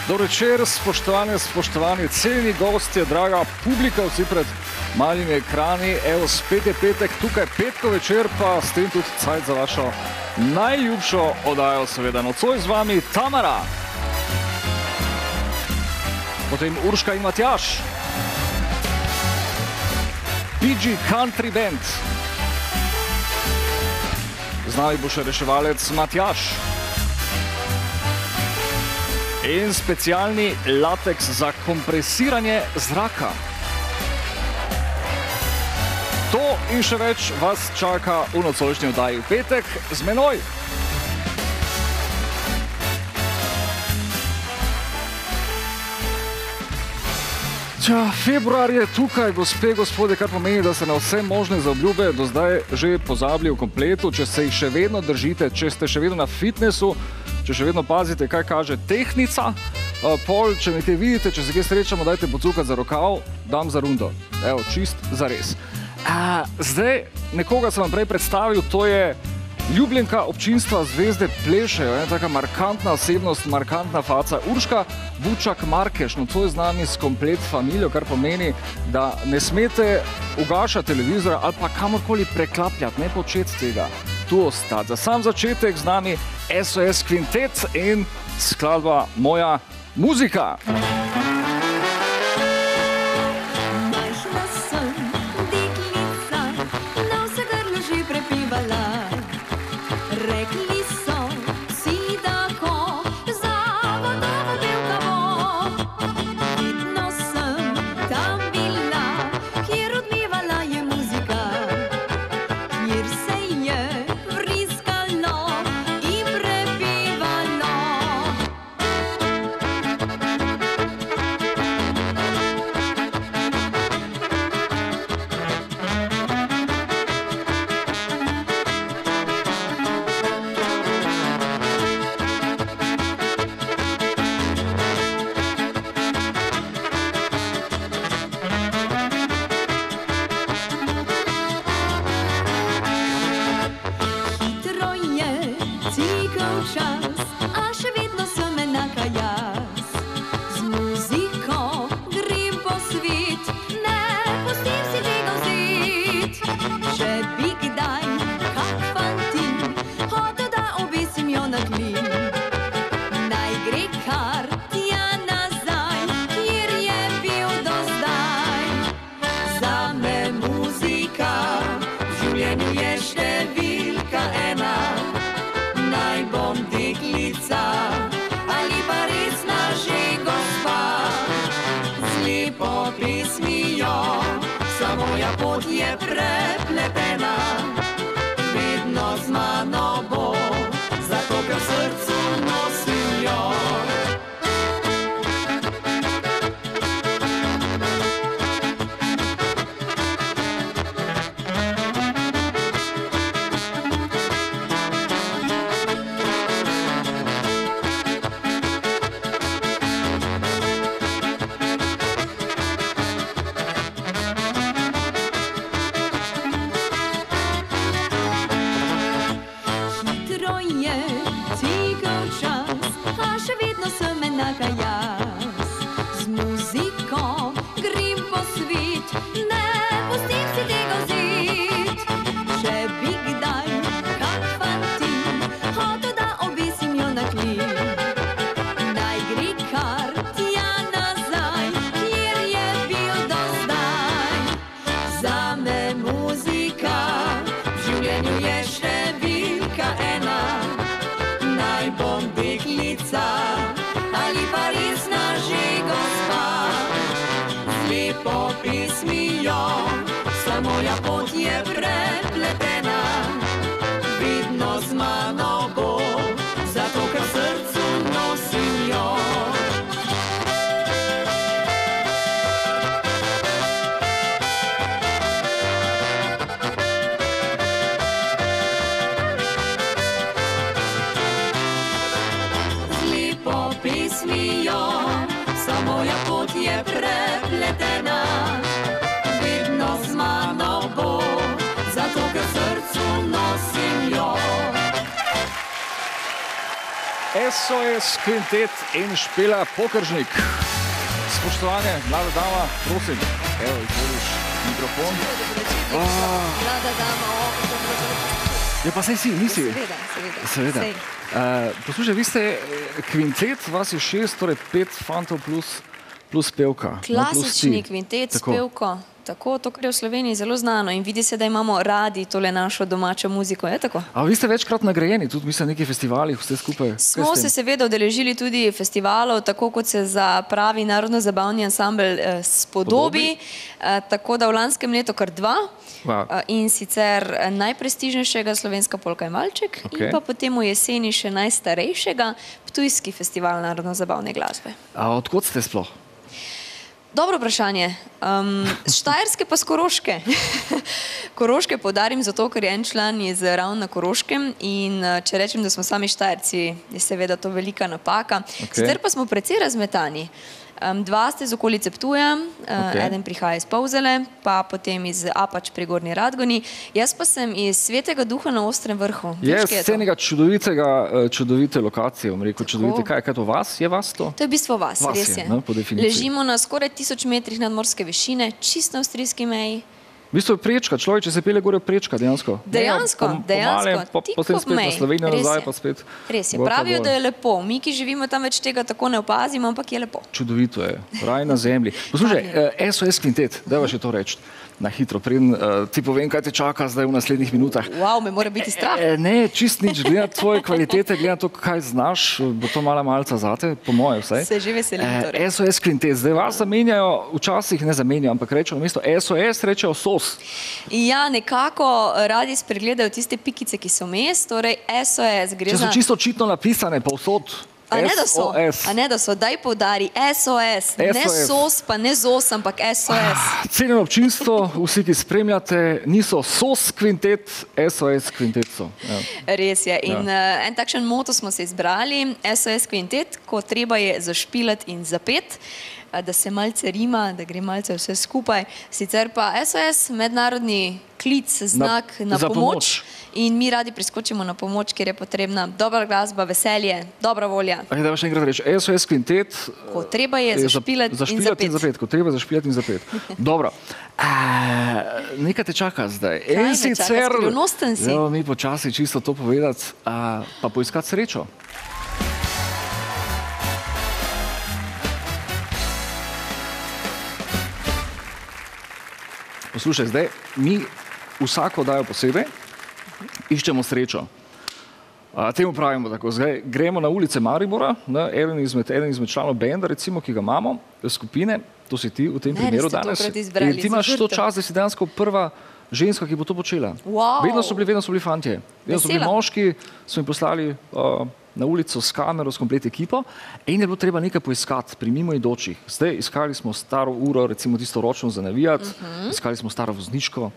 Dobro večer, spoštovani cenjeni gostje, draga publika, vsi pred malimi ekrani. Evo, spet je petek, tukaj petko večer, pa s tem tudi cajt za vašo najljubšo oddajo, seveda. Nocoj z vami Tamara, potem Urška in Matjaž, PG Country Band, z nami bo še reševalec Matjaž in specialni lateks za kompresiranje zraka. To in še več vas čaka v nocojšnji oddaji v petek z menoj. Februar je tukaj, gospe, gospode, kar pomeni, da se na vse možne zaobljube do zdaj že pozabili v kompletu. Če se jih še vedno držite, če ste še vedno na fitnessu, če še vedno pazite, kaj kaže tehnica, pol, če me te vidite, če se kje srečamo, dajte pocukati za rokav, dam za rundo. Evo, čist zares. Zdaj, nekoga sem vam prej predstavil, to je ljubljenka občinstva Zvezde plešejo, ena taka markantna osebnost, markantna faca, Urška Bučak-Markeš, nocoj z nami s komplet familijo, kar pomeni, da ne smete ugašati televizora ali pa kamorkoli preklapljati, ne početi tega, tu ostati. Za sam začetek z nami SOS Kvintet in skladba Moja muzika. SOS kvintet in Špela Pokeržnik. Spoštovane, mlada dama, prosim, evo, izvoliš mikrofon. Mlada dama, Ja, pa saj si, nisi. Seveda. Poslušaj, vi ste kvintet, vas je 6, torej 5 fantov plus pevka. Klasični kvintet s pevko. Tako, to, kar je v Sloveniji zelo znano in vidi se, da imamo radi tole našo domačo muziko, je tako? A vi ste večkrat nagrajeni, tudi mislim na nekih festivalih, vse skupaj? Smo se seveda udeležili tudi festivalov, tako kot se za pravi narodno-zabavni ansambel spodobi, tako da v lanskem letu kar 2 in sicer najprestižnejšega Slovenska polka in valček in pa potem v jeseni še najstarejšega Ptujski festival narodno-zabavne glasbe. A odkot ste sploh? Dobro vprašanje. Z Štajerske pa z Koroške. Koroške poudarim zato, ker je en član iz ravno na Koroškem in če rečem, da smo sami Štajerci, je seveda to velika napaka. Sicer pa smo precej razmetani. 2 ste z okolice Ptuja, eden prihaja iz Polzele, pa potem iz Apač pri Gornji Radgoni. Jaz pa sem iz Svetega Duha na Ostrem vrhu. Je z enega čudovite lokacije, bom rekel, čudovite. Kaj je to vas? Je vas to? To je v bistvu vas, res je. Ležimo na skoraj 1000 metrih nadmorske višine, čisto na avstrijski meji. V bistvu je prečka, človek, če se pelje gore prečka, dejansko. Dejansko, tik potem spet na Slovenijo nazaj, pa spet. Res je, pravijo, da je lepo. Mi, ki živimo tam, več tega tako ne opazimo, ampak je lepo. Čudovito je, raj na zemlji. Poslušaj, SOS kvintet, dajva še to reči. Na hitro, preden ti povem, kaj te čaka zdaj v naslednjih minutah. Wow, me mora biti strah. Ne, čist nič, gleda tvoje kvalitete, gleda to, kaj znaš, bo to mala malca zate, po moje vsaj. Se že veselim torej. SOS kvintet, zdaj vas zamenjajo, včasih ne zamenjajo, ampak rečejo namesto SOS, rečejo SOS. Ja, nekako radi spregledajo tiste pikice, ki so vmes, torej SOS gre za... Če so čisto očitno napisane, povsod. A ne da so, daj poudari, SOS, ne SOS, pa ne ZOS, ampak SOS. Cenjeno občinstvo, vsi, ki spremljate, niso SOS kvintet, SOS kvintet so. Res je in en takšen moto smo se izbrali, SOS kvintet, ko treba je zašpilati in zapeti, da se malce rima, da gre malce vse skupaj. Sicer pa SOS, mednarodni klic, znak na pomoč in mi radi priskočimo na pomoč, kjer je potrebna dobra glasba, veselje, dobra volja. Da še enkrat reči, SOS kvintet... Ko treba je zašpilati in zapeti. Ko treba zašpilati in zapeti. Dobro. Nekaj te čaka zdaj. Kaj me čaka? Skrivnosten si. Mi počasi čisto to povedati, pa poiskati srečo. Poslušaj, zdaj mi vsako dajo posebej, iščemo srečo. Temu pravimo tako, zdaj gremo na ulice Maribora, eden izmed članov benda, recimo, ki ga imamo, skupine, to si ti v tem primeru danes. In ti imaš to čas, da si dejansko prva ženska, ki bo to počela. Vedno so bili fantje. Vedno so bili moški, so jim poslali na ulico s kamero, s komplet ekipo in je bilo treba nekaj poiskati pri mimoidočih. Zdaj iskali smo staro uro, recimo tisto ročno za navijati, iskali smo staro vozniško,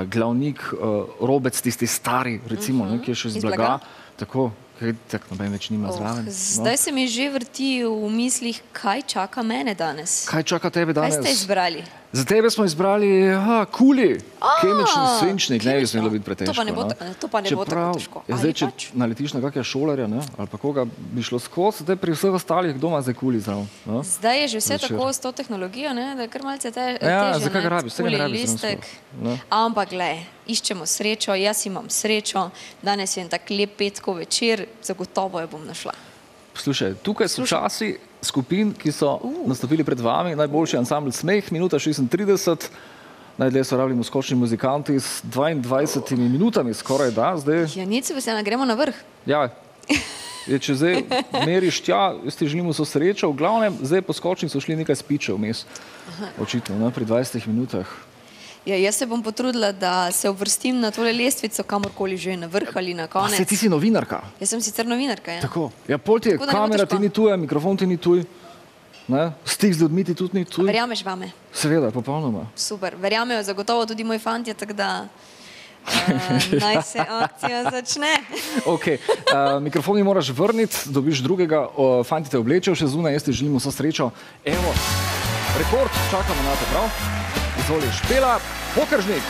glavnik, robec, tisti stari, recimo, ki je še z blaga. Tako, tako noben več nima zraven. Zdaj se mi že vrti v mislih, kaj čaka mene danes. Kaj čaka tebe danes? Kaj ste izbrali? Za tebe smo izbrali kuli, kemični svinčnik, ne bi smelo biti pretežko. To pa ne bo tako težko. Zdaj, če naletiš na kakega šolarja, ali pa koga bi šlo skozi, zdaj pri vseh ostalih doma zdaj kuli zraven. Zdaj je že vse tako s to tehnologijo, da je kar malce težje. Ja, zakaj ga rabiš? Kuli, listek. Ampak glej, iščemo srečo, jaz imam srečo, danes je en tak lep petkov večer, zagotovo jo bom našla. Poslušaj, tukaj so časi skupin, ki so nastopili pred vami, najboljši ansambl Smeh, minuta 36, najdlje so rabili skočni muzikanti s 22 minutami, skoraj da, zdaj... Ja, nič se vesela, gremo na vrh. Ja, če zdaj meriš tja, jaz ti želim vso srečo, v glavnem, zdaj po skočnih so šli nekaj spičev vmes, očitno, pri 20 minutah. Ja, jaz se bom potrudila, da se uvrstim na tole lestvico, kamorkoli že na vrh ali na konec. A ti si novinarka? Jaz sem sicer novinarka, ja. Tako. Ja, pol ti je, kamera ti ni tuja, mikrofon ti ni tuj, stik z ljudmi ti tudi ni tuj. Verjameš vame? Seveda, popolnoma. Super, verjamejo zagotovo tudi moji fantje, tako da naj se akcija začne. Ok, mikrofon mi moraš vrniti, dobiš drugega, fanti te oblečejo še zunaj, jaz ti želim vso srečo. Evo, rekord, čakamo na te, prav? Izvoli, Špela Pokeržnik.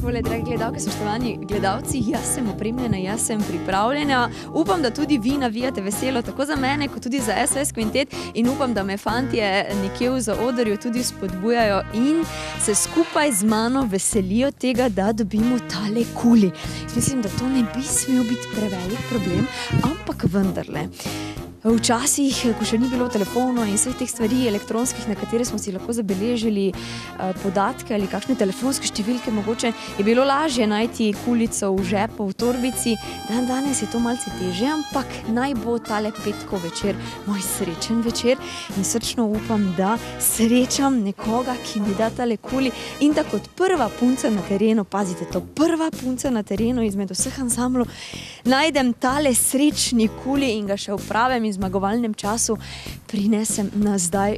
Takole, dragi gledalke, spoštovani gledalci, jaz sem opremljena, jaz sem pripravljena. Upam, da tudi vi navijate veselo, tako za mene, kot tudi za SOS Kvintet, in upam, da me fantje nekje v zaodrju tudi spodbujajo in se skupaj z mano veselijo tega, da dobimo tale kuli. Mislim, da to ne bi smel biti prevelik problem, ampak vendarle. Včasih, ko še ni bilo telefonov in vseh teh stvari elektronskih, na katere smo si lahko zabeležili podatke ali kakšne telefonske številke, mogoče je bilo lažje najti kulico v žepu, v torbici. Danes je to malce težje, ampak naj bo tale petkov večer moj srečen večer in srčno upam, da srečam nekoga, ki mi da tale kuli in da kot prva punca na terenu, pazite to, prva punca na terenu izmed vseh ansamblov, najdem tale srečni kuli in ga še v pravem in zmagovalnem času prinesem nazaj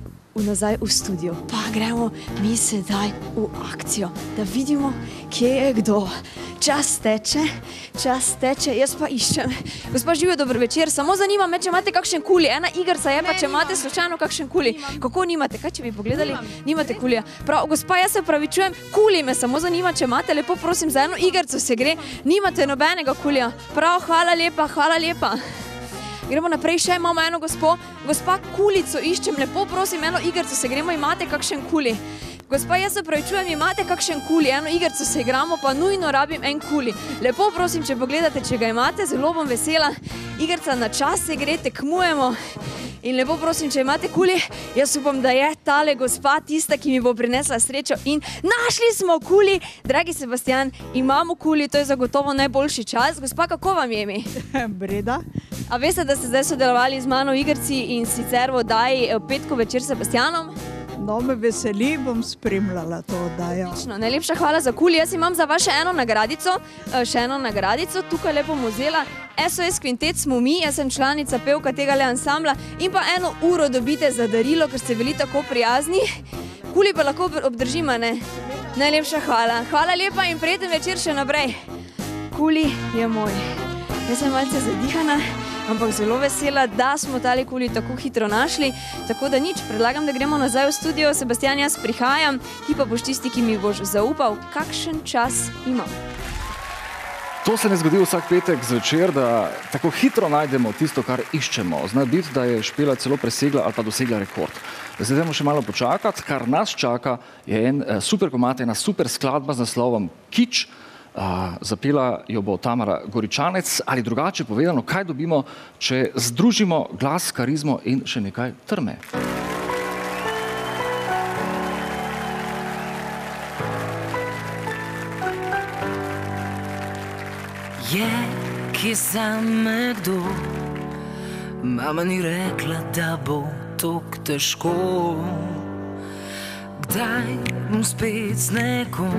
v studio. Pa gremo mi sedaj v akcijo, da vidimo, kje je kdo. Čas teče, jaz pa iščem. Gospa Živjo, dober večer, samo zanima me, če imate kakšen kuli. Ena igrca je pa, če imate slučajno kakšen kuli. Kako nimate? Kaj, če bi pogledali? Nimate kulija. Prav, gospa, jaz se opravičujem, kuli me samo zanima, če imate, lepo prosim, za eno igrco se gre. Nimate nobenega kulija. Prav, hvala lepa. Gremo naprej, še imamo eno gospo. Gospa, kulico iščem, lepo prosim, eno igrco se gremo, imate kakšen kuli? Gospa, jaz se opravičujem, imate kakšen kuli? Eno igrco se igramo, pa nujno rabim en kuli. Lepo prosim, če pogledate, če ga imate, zelo bom vesela. Igrca na čas se gre, tekmujemo. In lepo prosim, če imate kuli, jaz upam, da je tale gospa tista, ki mi bo prinesla srečo. In našli smo kuli. Dragi Sebastian, imamo kuli, to je zagotovo najboljši čas. Gospa, kako vam je ime? Breda. A veste, da ste zdaj sodelovali z mano v igrci in sicer v oddaji Petkov večer s Sebastianom? No, me veseli, bom spremljala to oddajo. Najlepša hvala za kuli. Jaz imam za vas še eno nagradico. Tukaj lepo bom vzela. SOS Kvintet smo mi, jaz sem članica pevka tega ansambla in pa 1 uro dobite za darilo, ker ste bili tako prijazni. Kuli pa lahko obdržima, ne? Najlepša hvala. Hvala lepa in prijeten večer še naprej. Kuli je moj. Jaz sem malce zadihana, ampak zelo vesela, da smo tale kuli tako hitro našli. Tako da nič, predlagam, da gremo nazaj v studio. Sebastian, jaz prihajam, ti pa boš tisti, ki mi boš zaupal, kakšen čas imam. To se ne zgodi vsak petek zvečer, da tako hitro najdemo tisto, kar iščemo. Zna biti, da je Špela celo presegla ali pa dosegla rekord. Zdaj idemo še malo počakati, kar nas čaka je en super komad, ena super skladba z naslovom Kič. Zapela jo bo Tamara Goričanec, ali drugače povedano, kaj dobimo, če združimo glas, karizmo in še nekaj trme. Je, ki zame kdo, mama ni rekla, da bo tako težko. Kdaj bom spet z nekom,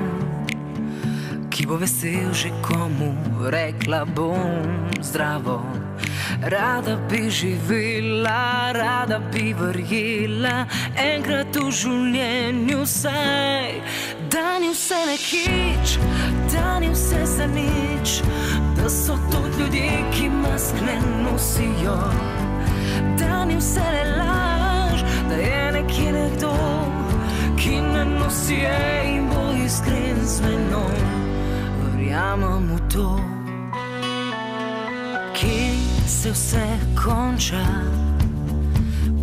ki bo vesel že komu, rekla bom zdravo. Rada bi živela, rada bi verjela, enkrat v življenju saj. Da ni vse nekič, da ni vse za nič, da so to ljudje, ki mask ne nosijo. Da ni vse le laž, da je nekje nekdo, ki ne nosi in bo iskren z menom. Verjamem v to, kje se vse konča,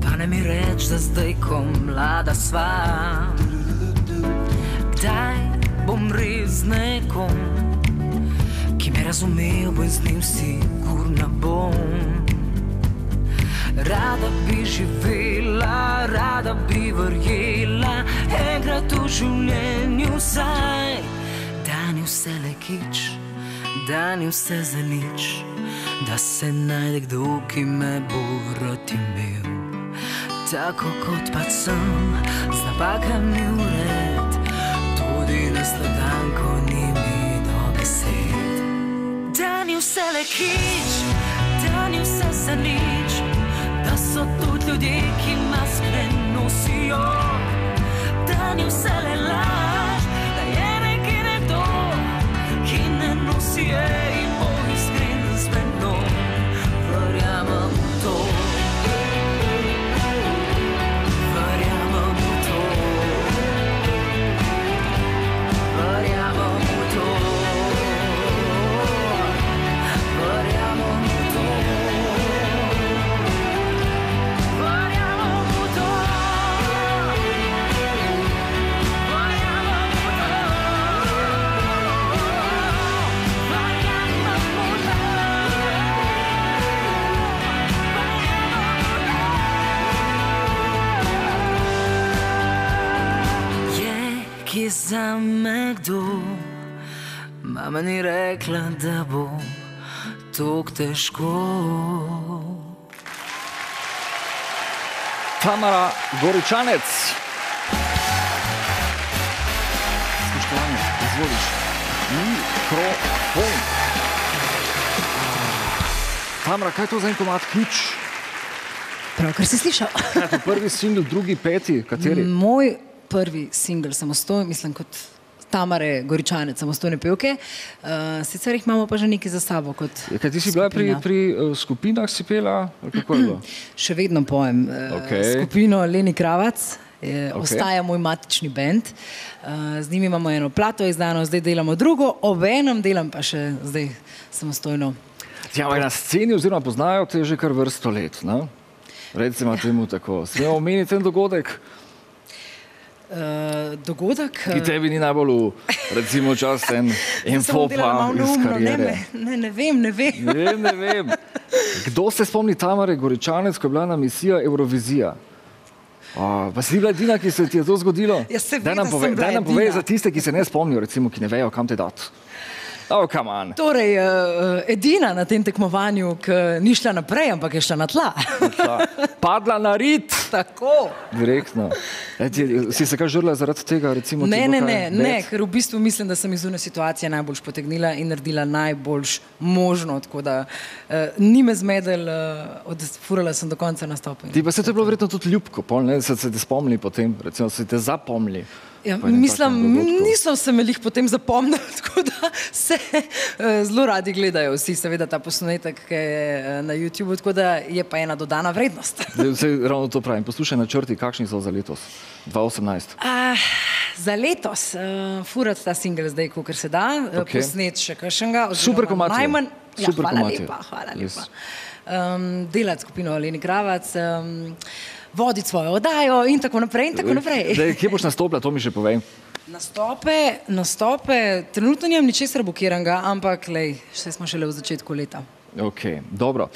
pa ne mi reč, da zdaj, ko mlada sva. Kdaj bom res nekom, ki me razumel, bo in z njim sigurna bom. Rada bi živela, rada bi verjela, enkrat v življenju saj. Da ni vse le kič, da ni vse za nič, da se najde kdo, ki me bo rad imel. Tako kot pač sem, z napakami vred, tudi na slab dan, ko ni mi do besed. Da ni vse le kič, da ni vse za nič, da so tudi ljudje, ki mask ne nosijo. Da ni vse le laž, da je nekje nekdo, ki ne nosi in bo iskren z menom. Verjamem v to, verjamem v to, verjamem v to. vzame kdo. Mama ni rekla, da bo tok težko. Tamara Goričanec. Spoštovanje, izvoliš. Mikrofon. Tamara, kaj je to za en komad Ključ? Pravkar si slišal. Kaj je to prvi singl, drugi, peti, kateri? Moj prvi singl samostojno, mislim kot Tamare Goričanec, samostojne pevke. Sicer jih imamo pa že nekaj za sabo kot skupina. Kaj ti si bila pri skupinah, si pela? Kako je bilo? Še vedno pojem skupino Leni Kravac. Ostaja moj matični bend. Z njimi imamo eno plato izdano, zdaj delamo drugo, obenem delam pa še zdaj samostojno. Ja, na sceni oziroma poznajo te že kar vrsto let, ne? Recimo temu tako. Smemo omeniti ten dogodek? Dogodek? Ki tebi ni najbolj recimo časten en fopa iz karijere. Ne vem. Kdo se spomni Tamare Goričanec, ko je bila na misija Eurovizija? Pa si bila edina, ki se ti je to zgodilo? Ja, seveda sem bila edina. Daj nam povej za tiste, ki se ne spomnijo, recimo, ki ne vejo, kam te dati. Oh, come on. Torej, edina na tem tekmovanju, ki ni šla naprej, ampak je šla na tla. Padla na rit. Tako. Direktno. Si se kaj žrla zaradi tega, recimo? Ne, ker v bistvu mislim, da sem iz one situacije najboljš potegnila in naredila najboljš možno, tako da ni me zmedel, odfurala sem do konca nastopa. Ti pa se to je bilo verjetno tudi ljubko, ne? Se te spomnili potem, recimo se te zapomnili. Ja, mislim, niso se me lih potem zapomnili, tako da se zelo radi gledajo vsi, seveda ta posnetek, ki je na YouTube, tako da je pa ena dodana vrednost. Ravno to pravim. Poslušaj načrti, kakšni so za letos, 2018? Za letos furati ta single zdaj, kakor se da, posnet še kakšnega. Super komatijo. Hvala lepa. Delati skupino Leni Kravac, voditi svojo oddajo in tako naprej. Kje boš nastopila, to mi še povej. Nastope, trenutno nimam ničesar blokiranega, ampak še smo šele v začetku leta. Ok, dobro.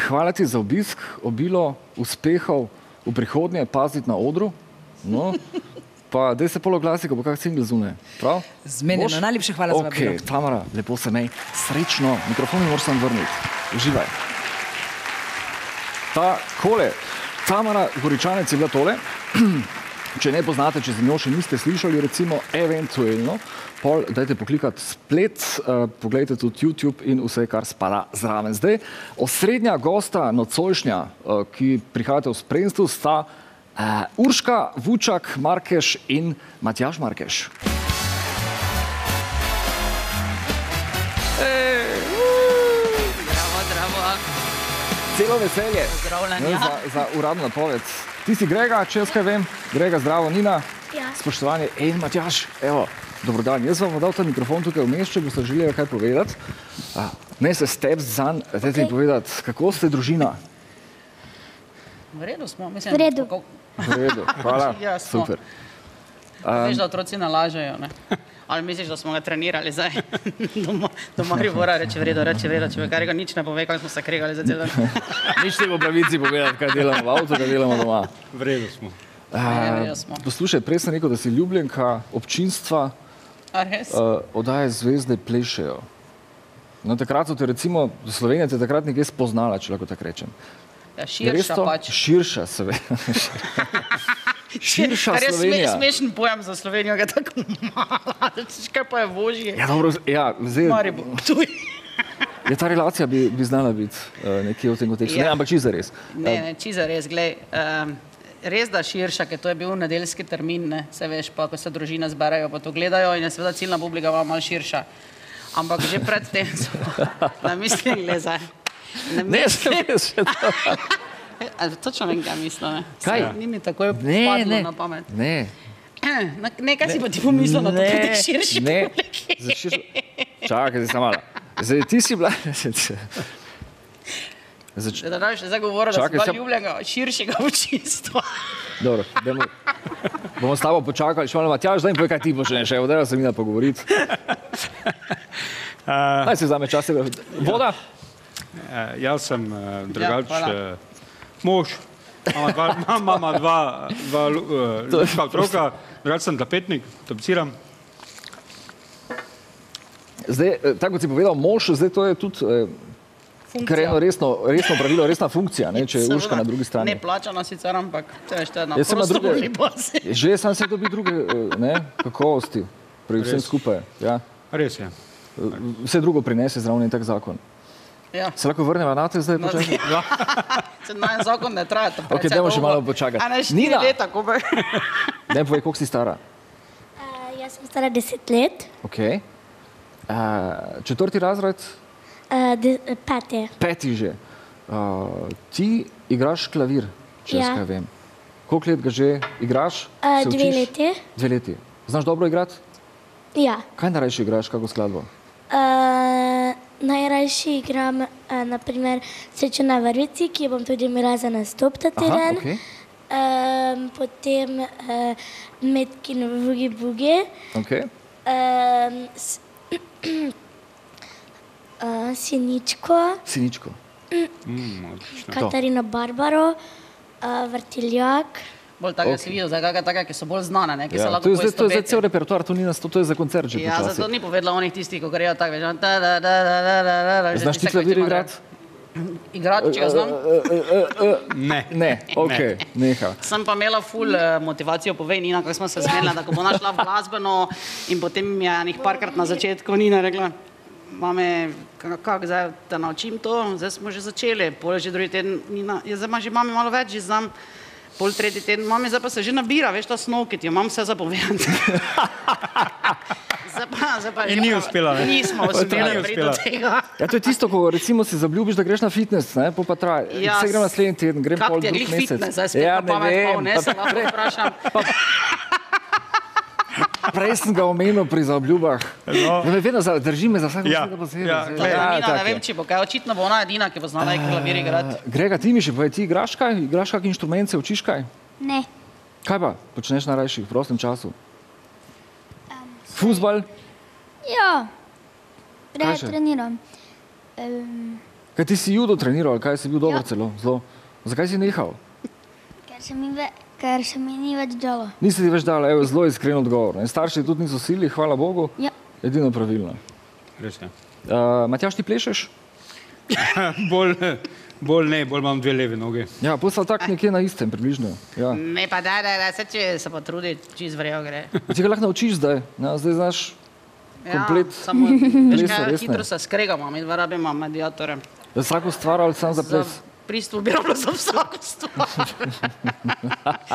Hvala ti za obisk, obilo uspehov v prihodnje, paziti na odru. No, pa daj se pologlasi, ko bo kak single zune. Prav? Zmenjeno, najlepše hvala za vabilo. Ok, Tamara, lepo se mej. Srečno, mikrofon mi moraš sam vrniti. Uživaj. Takole. Tamara Goričanec je bila tole. Če ne poznate, če za njo še niste slišali, recimo, eventualno, dajte poklikati splet, pogledajte tudi YouTube in vse, kar spada zraven. Zdaj, osrednja gosta nocojšnja, ki prihajate v spremstvu, sta Urška Vučak Markeš in Matjaž Markeš. Celo veselje za uradno napoved. Ti si Grega, če jaz kaj vem. Grega, zdravo, Nina. Spoštovanje. In Matjaž, evo, dobrodan. Jaz vam bom dal ta mikrofon tukaj vmes, če boste želeli kaj povedati. Ne se step zanj, dajte mi povedati, kako ste družina? V redu smo, mislim. V redu. V redu, hvala. Super. Veš, da otroci nalažejo, ne? Ali misliš, da smo ga trenirali zdaj? Do Maribora reče v redu, če kar ga nič ne pove, kako smo se kregali za cel dan. Nič te bo pravici povedati, kaj delamo v avtu, kaj delamo doma. V redu smo. Poslušaj, prej sem rekel, da si ljubljenka občinstva, oddaje Zvezde plešejo. No, takrat so te recimo, Slovenija te takrat nekje spoznala, če lahko tako rečem. Ja, širša pač. Širša, seveda. Širša Slovenija. Smešen pojem za Slovenijo, ga tako mala. Kaj pa je Vožje? Ja, dobro, ja, zdaj... Maribor, tuj. Ja, ta relacija bi znala biti nekje v tem kontekstu. Ne, ampak čisto res. Ne, čisto res, glej. Res da širša, ker to je bil nedeljski termin, ne, se veš, pa ko se družine zberajo, pa to gledajo in je seveda ciljna publika malo širša. Ampak že pred tem so namislili, glej, zdaj. Ne, se veš, še to. Točno vem, kaj mislo, ne. Kaj? Ni mi takoj padlo na pamet. Ne. Ne, kaj si pa ti pomislil na to, pri teh širši publiki? Ne, čakaj, zdaj sem mala. Zdaj, ti si bila... Da daš zdaj govoril, da si bila ljubljenega širšega občinstva. Dobro, bomo s tabo počakali, še malo Matjaž, zdaj mi povej, kaj ti boš še, odela se mi da pogovoriti. Naj se vzame čas, voda? Jaz sem drugač mož, Mama dva ljubka otroka, drugače sem tapetnik, tapiciram. Zdaj, tako kot si povedal, mož, zdaj to je tudi kar eno resno pravilo, resna funkcija, ne, če je Urška na drugi strani. Ne plačana sicer, ampak to je na prostovoljni bazi. Že sam se dobi druge kakovosti, pri vsem skupaj. Ja. Res je. Vse drugo prinese zraven tak zakon. Ja. Se lahko vrneva na te zdaj počasi? Se na en zakon ne traja. Ok, dajmo še malo počakati. A ne 4 leta, ko bi... Daj povej, koliko si stara? Jaz sem stara 10 let. Ok. 4. razred? 5. 5. že. Ti igraš klavir, če jaz kaj vem. Koliko let ga že igraš? 2 leti. 2 leti. Znaš dobro igrati? Ja. Kaj najrajši igraš, kako skladbo? Najrajši igram, naprimer, Srečo na vrvici, ki bom tudi imela za nastop ta teden. Okay. Potem Metkin Vugi Bugi. Okay. Siničko. Siničko. Katarina Barbaro, Vrtiljak. Bolj tako si videl, ki so bolj znane, ne, ki se lahko To je poistovetijo. zdaj cel repertoar, to je za koncert že Ja, počasi. zato ni povedala onih tistih, ko grejo tako, veš, Znaš ti klavir igrati? Igrati, če ga znam? Ne. Ok, neha. Sem pa imela ful motivacijo, povej Nina, kako smo se zmenila, da ko bo našla v glasbeno in potem mi je njih parkrat na začetku Nina rekla, mame, kako zdaj te naučim to, zdaj smo že začeli, pol že drugi teden, Nina, jaz zdaj že mami malo več, že znam, pol tretji teden, mami, zdaj pa se že nabira, veš, ta snov, ki ti jo imam vse zapovedati. In ni uspela, ne? Nismo uspeli priti do tega. Ja, to je tisto, ko recimo si zabljubiš, da greš na fitness, ne, pol pa traja. Ja, Vse grem naslednji teden, grem Kak pol ti je drug glih mesec. fitness, zdaj spet Ja, na pamet pol, ne, se lahko vprašam. Prej sem ga omenil pri zaobljubah. Vedno drži me za vsako posebej. Nina, ne vem, če bo kaj, očitno bo ona edina, ki bo znala klavir igrati. Grega, ti mi še povej, ti igraš kaj? Igraš kak inštrument, se učiš kaj? Ne. Kaj pa počneš najrajši v prostem času? Fuzbal? Ja. Kaj še? Treniram. Kaj ti si judo treniral, ali kaj si bil dober celo? Zelo. Zakaj si nehal? Ker se mi ni več dalo. Nisi ti več dala, evo, zelo iskren odgovor. In starši tudi niso sili, hvala Bogu. Ja. Edino pravilno. Res je. Matjaž, ti plešeš? Bolj imam 2 leve noge. Ja, postal tak nekje na istem, približno. Ja. Ne, pa da, se če se potrudi, čist vrejo gre. Ti ga lahko naučiš zdaj, ja, zdaj znaš komplet samo, veš plesa, kaj, res ne. hitro se skregamo, mi dva rabimo mediatore. Za vsako stvar ali sam za ples? Pristup bi rabilo za vsako stvar.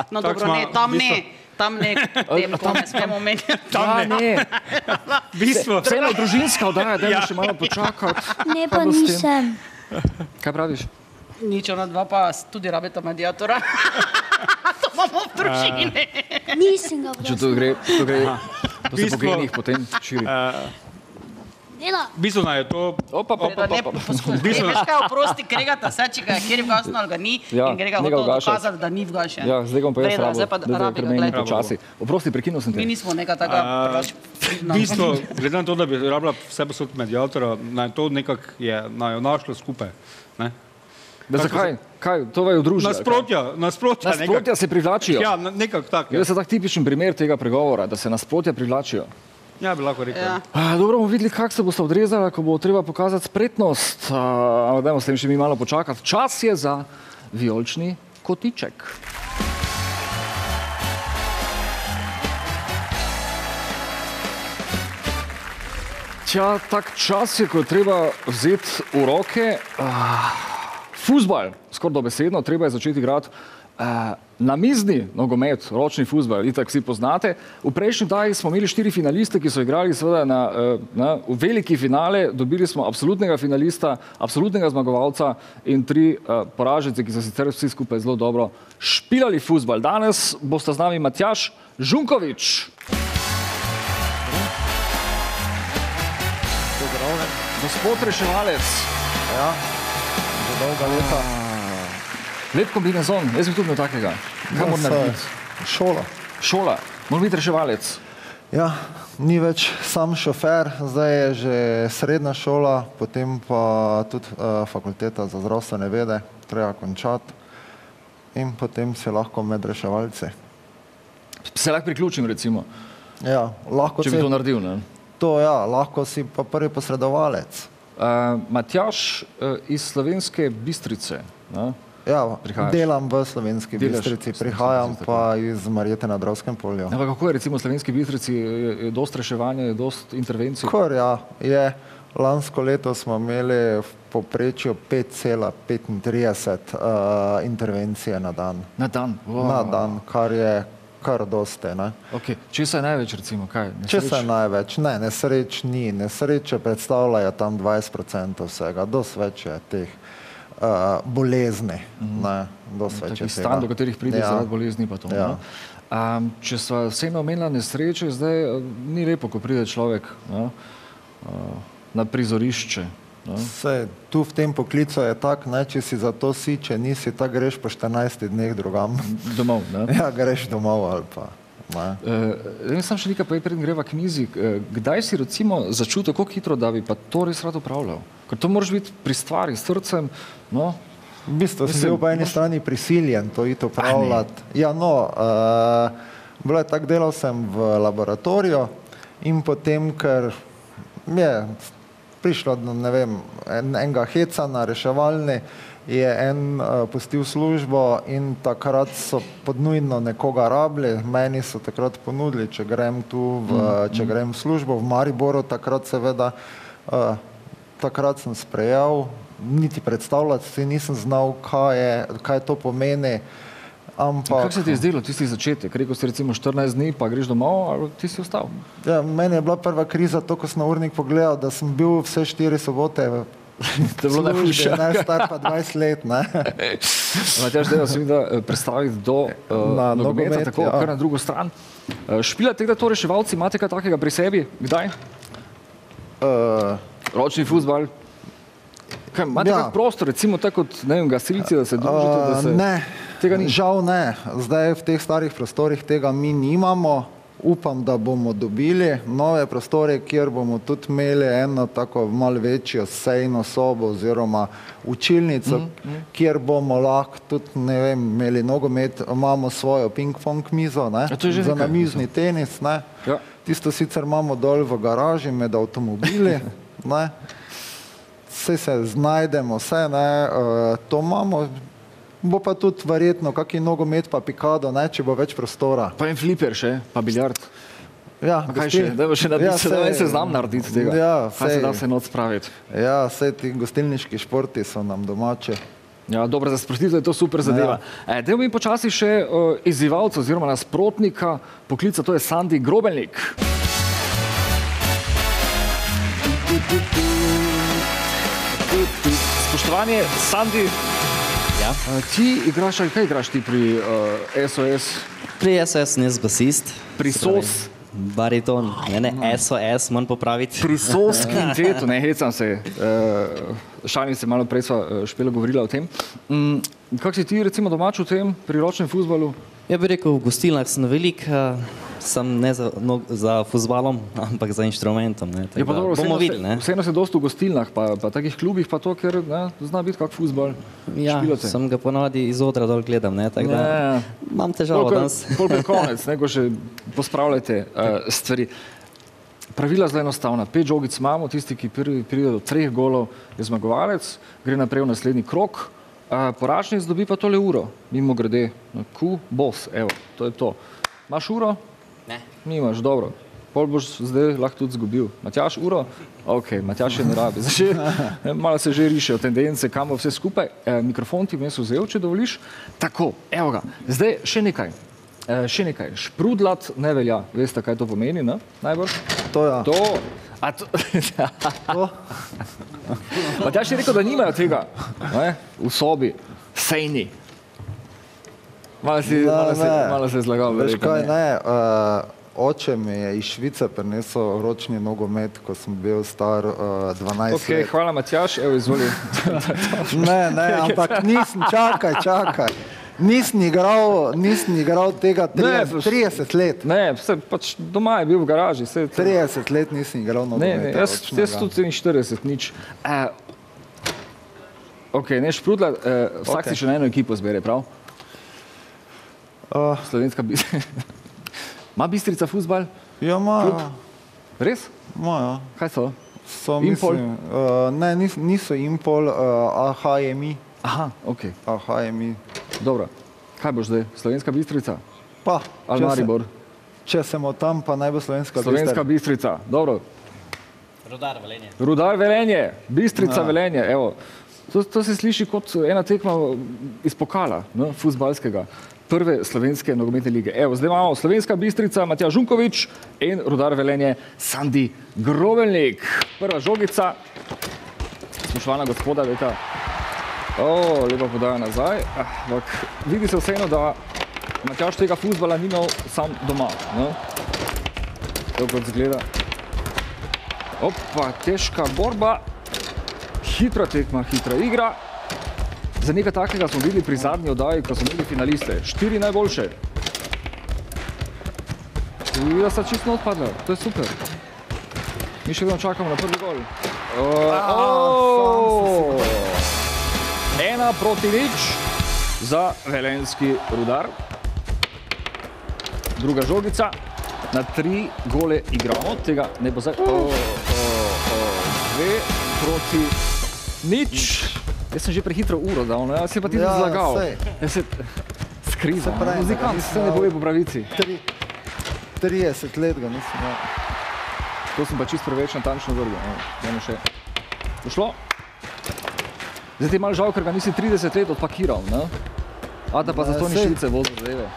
No Tako dobro, smo, ne, tam ne, tem, ko ne smemo omenjati. Ja, ne. Bistvo. Vseeno družinska oddaja, dajmo še malo počakati. Ne, pa nisem. Kaj praviš? Nič, ona dva pa tudi rabita mediatora. To imamo v družini. Nisem ga Če to gre, to se po genih potem širi. Dela. Bistveno je to... Veš kaj, oprosti, kregata se, če ga je kjer vgasno ali ga ni Ja, in gre ga ne ga hotel ugašati. dokazati, da ni vgašen. Ja, zdaj ga bom pa jaz rabo, Zdaj pa da rabi ker ga, meni glej. počasi. Oprosti, prekinul sem te. Mi nismo neka taka preveč pridna. Bistvo, glede na to, da bi rabila vse posod mediatora, naj to nekako je našlo skupaj. Ne? Da zakaj? Kaj? To vaju druži? Nasprotja. Nasprotja se privlačijo. Ja, nekako tak. Jaz sem tak tipičen primer tega pregovora, da se nasprotja privlačijo. Ja, bi lahko rekel. Dobro bomo videli, kako se boste odrezali, ko bo treba pokazati spretnost. Ampak dajmo s tem še mi malo počakati. Čas je za vijolični kotiček. Tja, tak čas je, ko je treba vzeti v roke fuzbal, skoraj dobesedno, treba je začeti igrati namizni nogomet, ročni fuzbal, itak vsi poznate. V prejšnji daji smo imeli 4 finaliste, ki so igrali seveda v veliki finale, dobili smo absolutnega finalista, absolutnega zmagovalca in 3 poražence, ki so sicer vsi skupaj zelo dobro špilali fuzbal. Danes bosta z nami Matjaž Žunkovič. Gospod reševalec. Ja, že dolga leta. Lep kombinezon, jaz bi tudi imel takega. Kaj mora narediti? Šola. Šola, mora biti reševalec. Ja, ni več sam šofer, zdaj je že srednja šola, potem pa tudi fakulteta za zdravstvene vede, treba končati. in potem si lahko med reševalci. Se lahko priključim, recimo, Ja, lahko če bi to naredil, ne? To ja, lahko si pa prvi posredovalec. Matjaž iz Slovenske Bistrice, ne? Ja, Prihajaš? delam v Slovenski Bistrici, prihajam pa iz Marjete na Dravskem polju. Ampak kako je recimo v Slovenski Bistrici, je dost reševanja, je dost intervencij? Kar ja, je. Lansko leto smo imeli v povprečju 5,35 intervencije na dan. Na dan? Wow. Na dan, kar je kar doste. Ne? Okay. Česa je največ, recimo, kaj? Česa je največ? Ne, nesreč ni. Nesreče predstavljajo tam 20% vsega. Dost več je teh bolezni. Takih stanj, do katerih pride zaradi bolezni pa to. Ja. Če sva vseeno omenila nesreče, zdaj ni lepo, ko pride človek na prizorišče. Sej, tu v tem poklicu je tak, ne, če si za to si, če nisi, tak greš po 14 dneh drugam. Domov, ne? Ja, greš domov ali pa. Sam še nekaj preden greva k mizi. Kdaj si recimo začutil tako hitro, da bi pa to res rad upravljal? Ker to moraš biti pri stvari, s srcem, no? V bistvu si bil po eni strani prisiljen to iti upravljati. Ja, no, bilo je tako, delal sem v laboratoriju in potem, ker je prišlo do, ne vem, enega heca na reševalni, je en pustil službo in takrat so podnujno nekoga rabili. Meni so takrat ponudili, če grem tu, če grem v službo v Mariboru, takrat seveda, takrat sem sprejel, niti predstavljati si nisem znal, kaj to pomeni. Ampak... Kako se ti je zdelo tisti začetek? Rekel si recimo 14 dni, pa greš domov, ali ti si ostal? Ja, meni je bila prva kriza to, ko sem na urnik pogledal, da sem bil vse 4 sobote v službi, ne, star pa 20 let, ne. Matjaž, zdaj vas vidim, da predstaviti do nogometa, tako, kar na drugo stran. Špilate kdaj to reševalci, imate kaj takega pri sebi? Kdaj? Ročni fuzbal? Imate kak prostor, recimo tako kot, ne vem, gasilci, da se družite, da se... Ne. Žal ne. Zdaj v teh starih prostorih tega mi nimamo. Upam, da bomo dobili nove prostore, kjer bomo tudi imeli eno tako malo večjo sejno sobo oziroma učilnico, kjer bomo lahko tudi, ne vem, imeli nogomet, imamo svojo ping-pong mizo, ne, za namizni tenis, ne. Tisto sicer imamo dol v garaži med avtomobili, ne. Vse se znajdemo, vse, ne, to imamo. Bo pa tudi verjetno kaki nogomet pa pikado, ne, če bo več prostora. Pa en fliper še, pa biljard. Ja, kaj še? Dajmo še narediti, da se znam narediti tega. Ja, kaj se da se noc spraviti? Ja, vse ti gostilniški športi so nam domači. Ja, dobro, za sprostitev je to super zadeva. Dajmo mi počasi še izzivalca oziroma nasprotnika poklica, to je Sandi Grobelnik. Spoštovanje, Sandi, ti igraš, kaj igraš ti pri SOS? Pri SOS sem jaz basist. Pri SOS? Bariton, ne, SOS, manj popraviti. Pri SOS kvintetu, ne, hecam se, šalim se, malo prej sva Špela govorila o tem. Kako si ti recimo domač v tem, pri ročnem fuzbalu? Ja bi rekel, v gostilnah sem velik, sem ne za fuzbalom, ampak za inštrumentom, ne, tako da bomo videli, ne. Vseeno se dosti v gostilnah, pa takih klubih, pa to, ker zna biti kak fuzbal. Ja, sem ga ponavadi iz odra dol gledam, ne, tako da imam težavo danes. Koliko je konec, ne, ko še pospravljate stvari. Pravila zelo enostavna, 5 žogic imamo, tisti, ki pride do 3 golov, je zmagovalec, gre naprej v naslednji krog, poraženec dobi pa tole uro, mimo grede, boss, evo, to je to. Imaš uro? Ne. Nimaš, dobro. Pol boš zdaj lahko tudi zgubil. Matjaž, uro? Ok, Matjaž je ne rabi. Malo se že rišejo tendence, kam bo vse skupaj. Mikrofon ti vmes vzel, če dovoliš. Tako, evo ga. Zdaj še nekaj. Šprudlat ne velja. Veste, kaj to pomeni, ne? Najbolj? To ja. To. Matjaž je rekel, da nimajo tega v sobi. Sejni. Malo se zlagal. Veš kaj, ne, oče mi je iz Švice prinesel ročni nogomet, ko sem bil star 12 let. Ok, hvala Matjaž, evo izvoli. Ne, ampak nisem, čakaj. Nisem igral tega 30 let. Ne, pač doma je bil v garaži. 30 let nisem igral nogometa. Ne, jaz tudi 40, nič. Ok, ne šprudla, vsak si še na eno ekipo zbere, prav? Slovenska Bistrica. Ma Bistrica fuzbal? Ja, ima. Res? Ma, ja. Kaj so? Impol? Ne, niso Impol, HMI. Aha, ok. HMI. Dobro. Kaj boš zdaj? Slovenska Bistrica? Pa. Ali Maribor? Če sem od tam, pa naj bo Slovenska Bistrica. Slovenska Bistrica, dobro. Rudar Velenje. Rudar Velenje, Bistrica Velenje, evo. To se sliši kot ena tekma iz pokala, fuzbalskega, prve slovenske nogometne lige. Evo, zdaj imamo Slovenska Bistrica, Matjaž Žunkovič in Rudar Velenje, Sandi Grobelnik. Prva žogica, spoštovana gospoda, dajta. Lepa podaja nazaj, ampak vidi se vseeno, da Matjaž tega fuzbala ni imel sam doma. Evo, kot zgleda. Opa, težka borba. Hitra tekma, hitra igra. Za nekaj takega smo videli pri zadnji oddaji, ko smo imeli finaliste. 4 najboljše. Ja, sta čisto odpadla, to je super. Mi še vedno čakamo na prvi gol. 1-0 za velenjski Rudar. Druga žogica. Na 3 gole igramo, tega ne bo zdaj. 2-0. Jaz sem že prehitro uro dal, jaz se pa ti zlagal. Jaz se skrizam, muzikant, se ne boje po pravici. 30 let ga nisem. To sem pa čist preveč natančno vrgel. Pošlo. Zdaj ti je malo žal, ker ga nisi 30 let odpakiral, ne? Da pa zato ni švice vozil zadeve.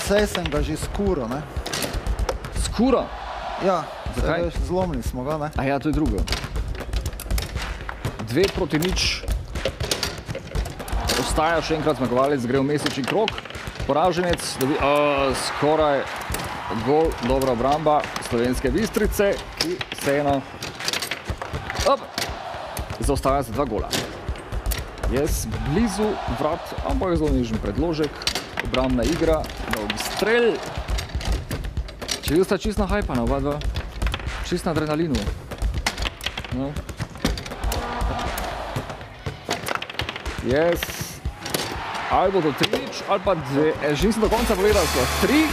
Sej sem ga že skuro, ne? Skuro? Ja, zakaj? Zlomili smo ga, ne? Ja, to je drugo. 2-0. Ostaja še enkrat zmagovalec, gre v mesečni krog. Poraženec dobi skoraj gol, dobra obramba Slovenske Bistrice, ki vseeno zaostaja za 2 gola. Blizu vrat, ampak zelo nižen predložek, obrambna igra, dolgi strel. Če bil sta čist nahajpana oba dva, čist na adrenalinu. Ali bo to 3-0, ali pa 2, že nisem do konca povedal, 3-0,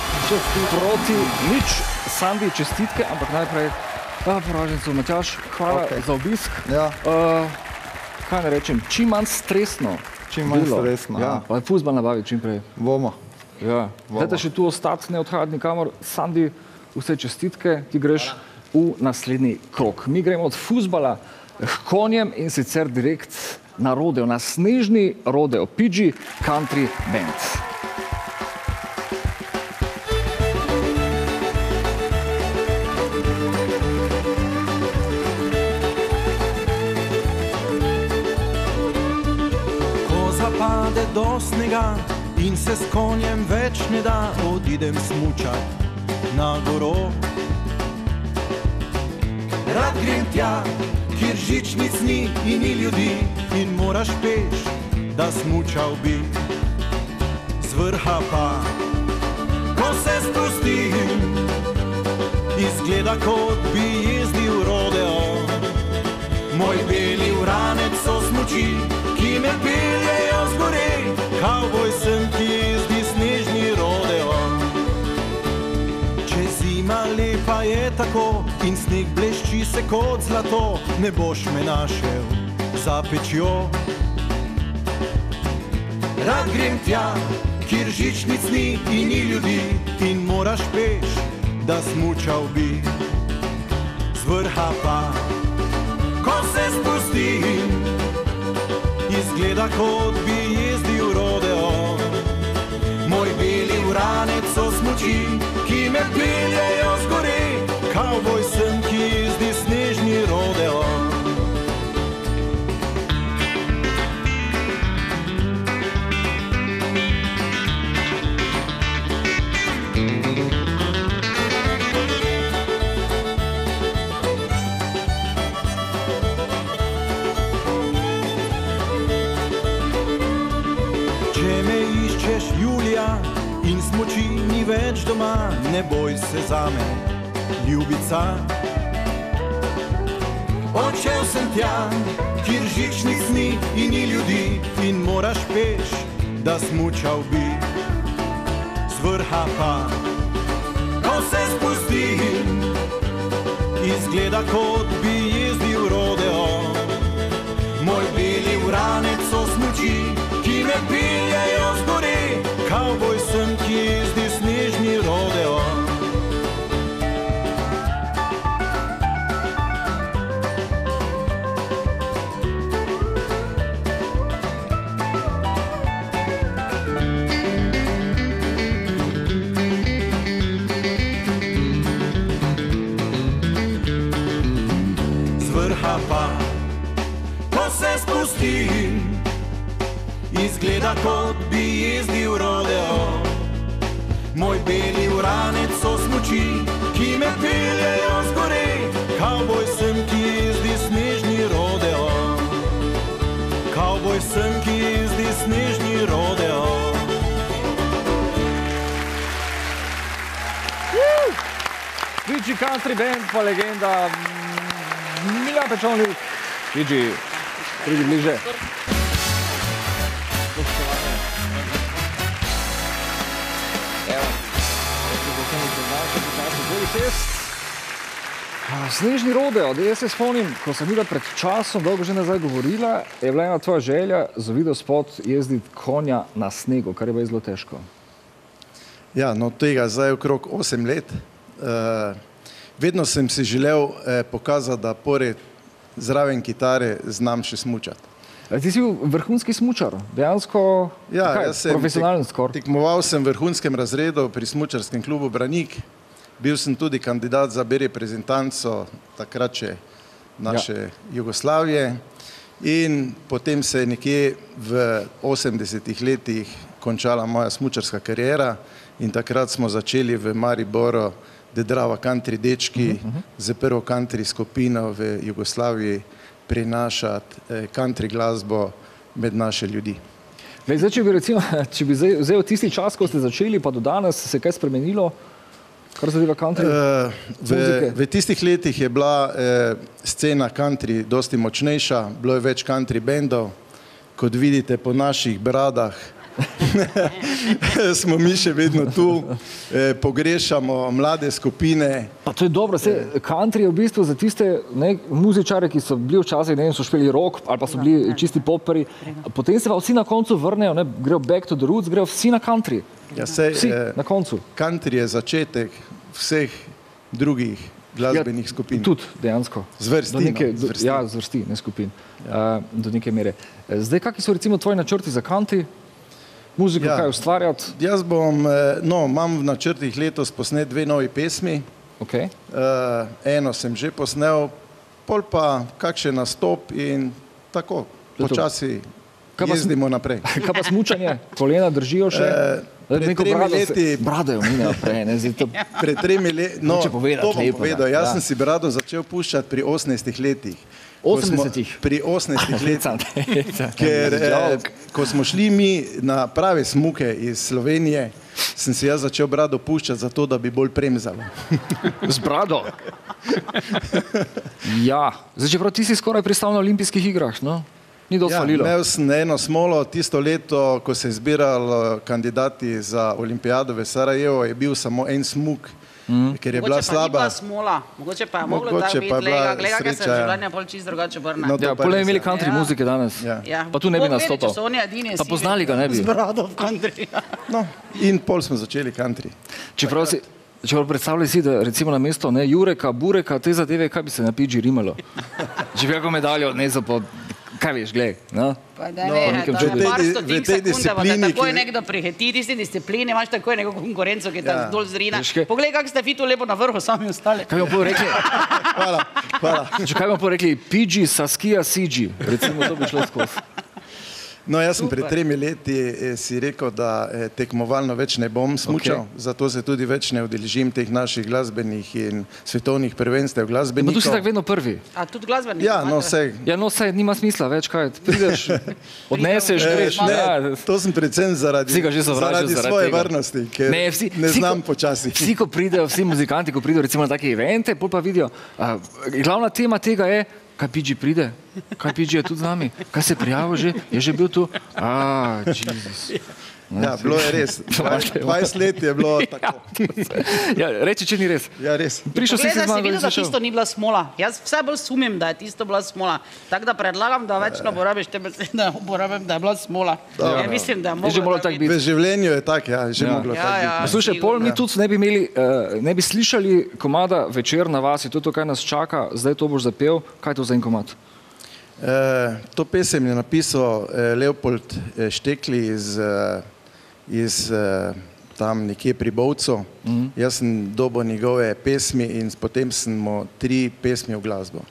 Sandi, čestitke, ampak najprej poražencu Matjaž, hvala za obisk. Kaj ne rečem, čim manj stresno. Čim manj stresno, ja. Pa fuzbal nabavi čim prej. Bomo. Dajte še tu ostati, ne odhajati nikamor. Sandi, vse čestitke, ti greš v naslednji krog. Mi gremo od fuzbala k konjem in sicer direkt na rodeo, na snežni rodeo, PG Country Band. Ko zapade do snega in se s konjem več ne da, odidem smučat na goro. Rad grem tja, kjer žičnic ni in ni ljudi, in moraš peš, da smučal bi. Z vrha pa, ko se spustim, izgleda, kot bi jezdil rodeo. Moj beli uranec so smuči, ki me peljejo zgore, kavboj sem, ki jezdi snežni rodeo. Če zima lepa je tako in sneg blešči se kot zlato, ne boš me našel za pečjo. Rad grem tja, kjer žičnic ni in ni ljudi, in moraš peš, da smučal bi. Z vrha pa, ko se spustim, izgleda, kot bi jezdil rodeo. Moj beli uranec so smuči, ki me peljejo zgore, kavboj sem, ki jezdi snežni rodeo. In smuči ni več doma, ne boj se zame, ljubica. Odšel sem tja, kjer žičnic ni in ni ljudi, in moraš peš, da smučal bi. vrha pa, ko se spustim, izgleda kot bi jezdil rodeo. Moj beli uranec so smuči, ki me piljejo zgori, kavboj sem, ki jezdi snežni rodeo. Pa, ko se spustim, izgleda kot bi jezdil rodeo. Moj beli uranec so smuči, ki me piljejo zgori, kavboj sem, ki jezdi snežni rodeo. Kavboj sem, ki jezdi snežni rodeo. Fiji Country Band pa legenda Miljan Pečovnik. Fiji, pridi bliže. Evo, snežni rodeo, da jaz se spomnim, ko sem bila pred časom, dolgo že nazaj govorila, je bila ena tvoja želja za videospot jezditi konja na snegu, kar je bilo zelo težko. Ja, no tega zdaj okrog 8 let. Vedno sem si želel pokazati, da pored zraven kitare znam še smučati. Ti si bil vrhunski smučar, dejansko profesionalen skor. Tekmoval sem v vrhunskem razredu pri smučarskem klubu Branik. Bil sem tudi kandidat za B reprezentanco takrat še naše Jugoslavije. In potem se je nekje v 80-ih letih končala moja smučarska kariera in takrat smo začeli v Mariboru Drava country dečki z prvo country skupino v Jugoslaviji prinašati country glasbo med naše ljudi. Zdaj, če bi vzel tisti čas, ko ste začeli, pa do danes se kaj spremenilo, kar zadeva country muzike? V tistih letih je bila scena country dosti močnejša, bilo je več country bendov, kot vidite po naših bradah, smo mi še vedno tu, pogrešamo mlade skupine. Pa to je dobro, country je v bistvu za tiste muzičare, ki so bili včasih, so špeli rock ali pa so bili čisti poperi, potem se pa vsi na koncu vrnejo, grejo back to the roots, grejo vsi na country. Vsi na koncu. Country je začetek vseh drugih glasbenih skupin. Tudi, dejansko. Zvrsti. Ja, zvrsti, ne skupin. Do neke mere. Zdaj, kakvi so recimo tvoji načrti za country? Muziko kaj ustvarjati? Jaz imam v načrtih letos posnet 2 novi pesmi. Eno sem že posnel, pol pa kakšen nastop in tako, počasi jezdimo naprej. Kaj pa smučanje? Kolena držijo še? Pred 3 leti... Bradajo mi naprej, ne? Pred 3 leti... No, to bom povedal. Jaz sem si brado začel puščati pri 18 letih. 80-ih? Pri 18 letih. Ker ko smo šli mi na prave smuke iz Slovenije, sem si jaz začel brado puščati zato, da bi bolj premzalo. Z brado? Ja. Zdaj, čeprav ti si skoraj pristal na olimpijskih igrah, no? Ni dosti falilo. Imel sem eno smolo, tisto leto, ko se je zbiral kandidati za olimpijado v Sarajevo, je bil samo en smuk, ker je bila slaba. Mogoče pa je moglo da biti, gleda, kaj se življenja pol čist drugače vrne. Ja, pol je imeli country muzike danes, pa tu ne bi nastopal. Pa poznali ga ne bi. Z brado v country. No, in pol smo začeli country. Čeprav predstavljaj si, da recimo na mesto Jureka, Bureka, te zadeve, kaj bi se na Pidži rimalo? Če bi kako medaljo odnesel po... Kaj veš, glej, no? Pa da ne, par stotink sekunde, pa da takoj nekdo priheti, tisti disciplini, imaš takoj neko konkurenco, ki tam dol zrina. Poglej, kak ste vi tu lepo na vrhu, sami ostali. Kaj bi vam povedali? Hvala. Kaj bi vam povedali? Pidži, Saskia, Siji. Recimo, to bi šlo skozi. No, jaz sem pred 3 leti si rekel, da tekmovalno več ne bom smučal, zato se tudi več ne udeležim teh naših glasbenih in svetovnih prvenstev glasbenikov. Tu si tako vedno prvi. A tudi glasbenik? Ja, no, vse. Ja, no, vse, nima smisla več, kaj, prideš, odneseš, greš. Ne, to sem predvsem zaradi svoje varnosti, ker ne znam počasi. Vsi, ko pridejo, vsi muzikanti, ko pridejo recimo na take evente, pol pa vidijo, glavna tema tega je, kaj Pidži pride, Kaj PG je tudi z nami? Kaj se je prijavil že? Je že bil tu? Jezus. Ja, bilo je res. 20 let je bilo tako. Ja, reči, če ni res. Ja, res. Prišel si Poglej, z da si videl, da zašel. tisto ni bila smola. Jaz vse bolj sumim, da je tisto bila smola. Tako da predlagam, da več ne uporabiš te besede, da uporabim, da je bila smola. Ja, mislim, da je Je že moglo moralo tako biti. V življenju je tak, ja, že moglo Ja, tako ja. biti. Slušaj, pol mi tudi ne bi slišali komada Večer na vasi, to je to, kaj nas čaka, zdaj to boš zapel, kaj je to za en komad? To pesem je napisal Leopold Štekli iz tam nekje pri Bovcu. Jaz sem dobil njegove pesmi in potem sem mu 3 pesmi v glasbo.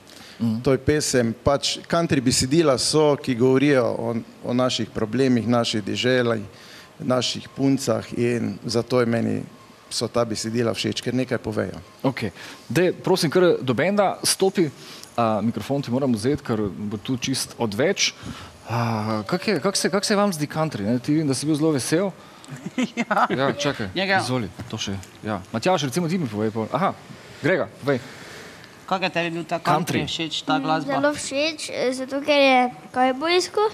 To je pesem, pač country besedila so, ki govorijo o naših problemih, naših deželah, naših puncah in zato je meni so ta besedila všeč, ker nekaj povejo. Ok, daj, prosim, kar do benda stopi, mikrofon ti moram vzeti, ker bo tu čist odveč. Kak se vam zdi country? Ti vidim, da si bil zelo vesel. Ja, čakaj, izvoli, to še. Ja. Matjaž, recimo ti mi povej. Aha, Grega, povej. Kak je tebi bil ta country všeč, ta glasba? Zelo všeč, zato ker je kavbojsko.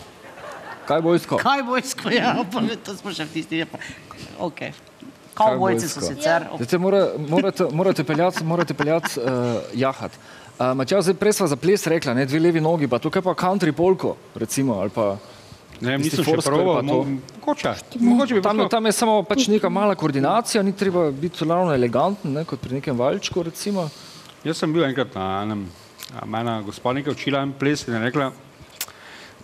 Kavbojsko? Kavbojsko, ja, to smo še v tisti. Ok. Kavbojci so sicer. Morate peljati jahat. Matjaž, zdaj prej sva za ples rekla, 2 levi nogi, pa tukaj pa country polko, recimo, ali pa... Ne, nisem še proval, mogoče bi pa... Tam je samo pač neka mala koordinacija, ni treba biti ravno eleganten, kot pri nekem valčku, recimo. Jaz sem bil enkrat na enem, ena gospa nekaj učila en ples in je rekla,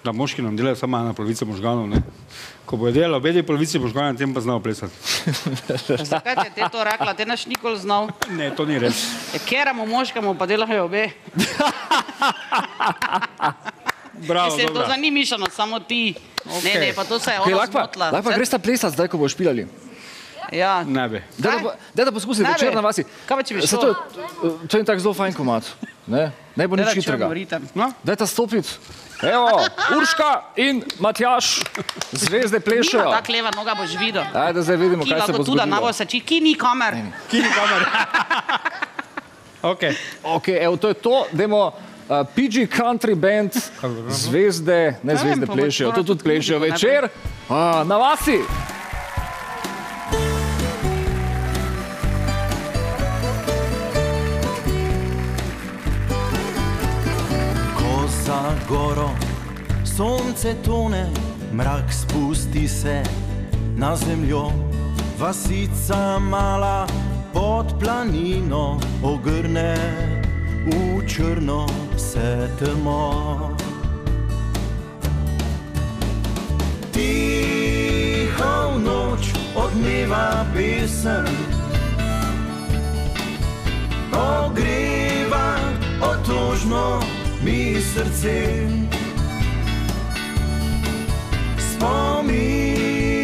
da moški nam delajo samo ena polovica možganov, ne. Ko bojo delali obedje polovici možganov, tem pa znajo plesati. Zakaj te to rekla? Te naš nikoli znal? Ne, to ni res. Keramo moškamo, pa delajo obe. Bravo, Mislim, to dobra. za ni mišljeno, samo ti. Ne, pa to se je ona zmotila. Lahko greš ta plesat zdaj, ko boš špilali. Ja. Ne bi. Daj da poskusi Večer na vasi. Kaj pa če bi šlo? To je tak zelo fajn komad. Ne bo nič hitrega. Daj ta stopiti. Evo, Urška in Matjaž, zvezde plešejo. Nima tak leva noga, boš videl. Ajde, zdaj vidimo, kaj se bo zgodilo. Ki lahko tudi navo sači, ki ni kamer. Ki ni kamer. Ok, evo, to je to. Dajmo PG Country Band, zvezde, ne zvezde plešejo, to tudi plešejo Večer na vasi. Za goro sonce tone, mrak spusti se na zemljo, vasica mala pod planino ogrne v črno se temo. Tiho v noč odmeva pesem, ogreva otožno mi srce, spominov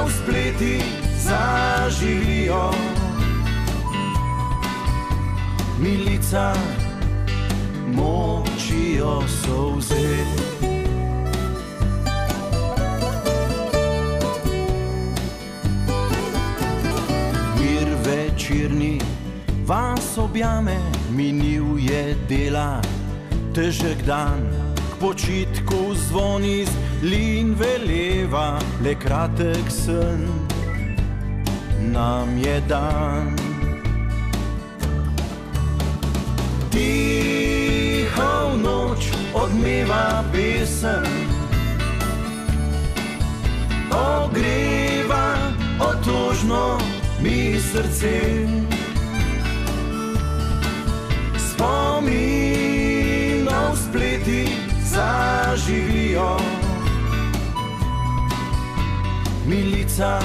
spleti zaživijo, mi lica močijo solze. Mir večerni vas objame, minil je dela, težek dan, k počitku zvoni z lin veleva, le kratek sen nam je dan. Tiho v noč odmeva pesem, ogreva otožno mi srce, spominov spleti zaživijo, mi lica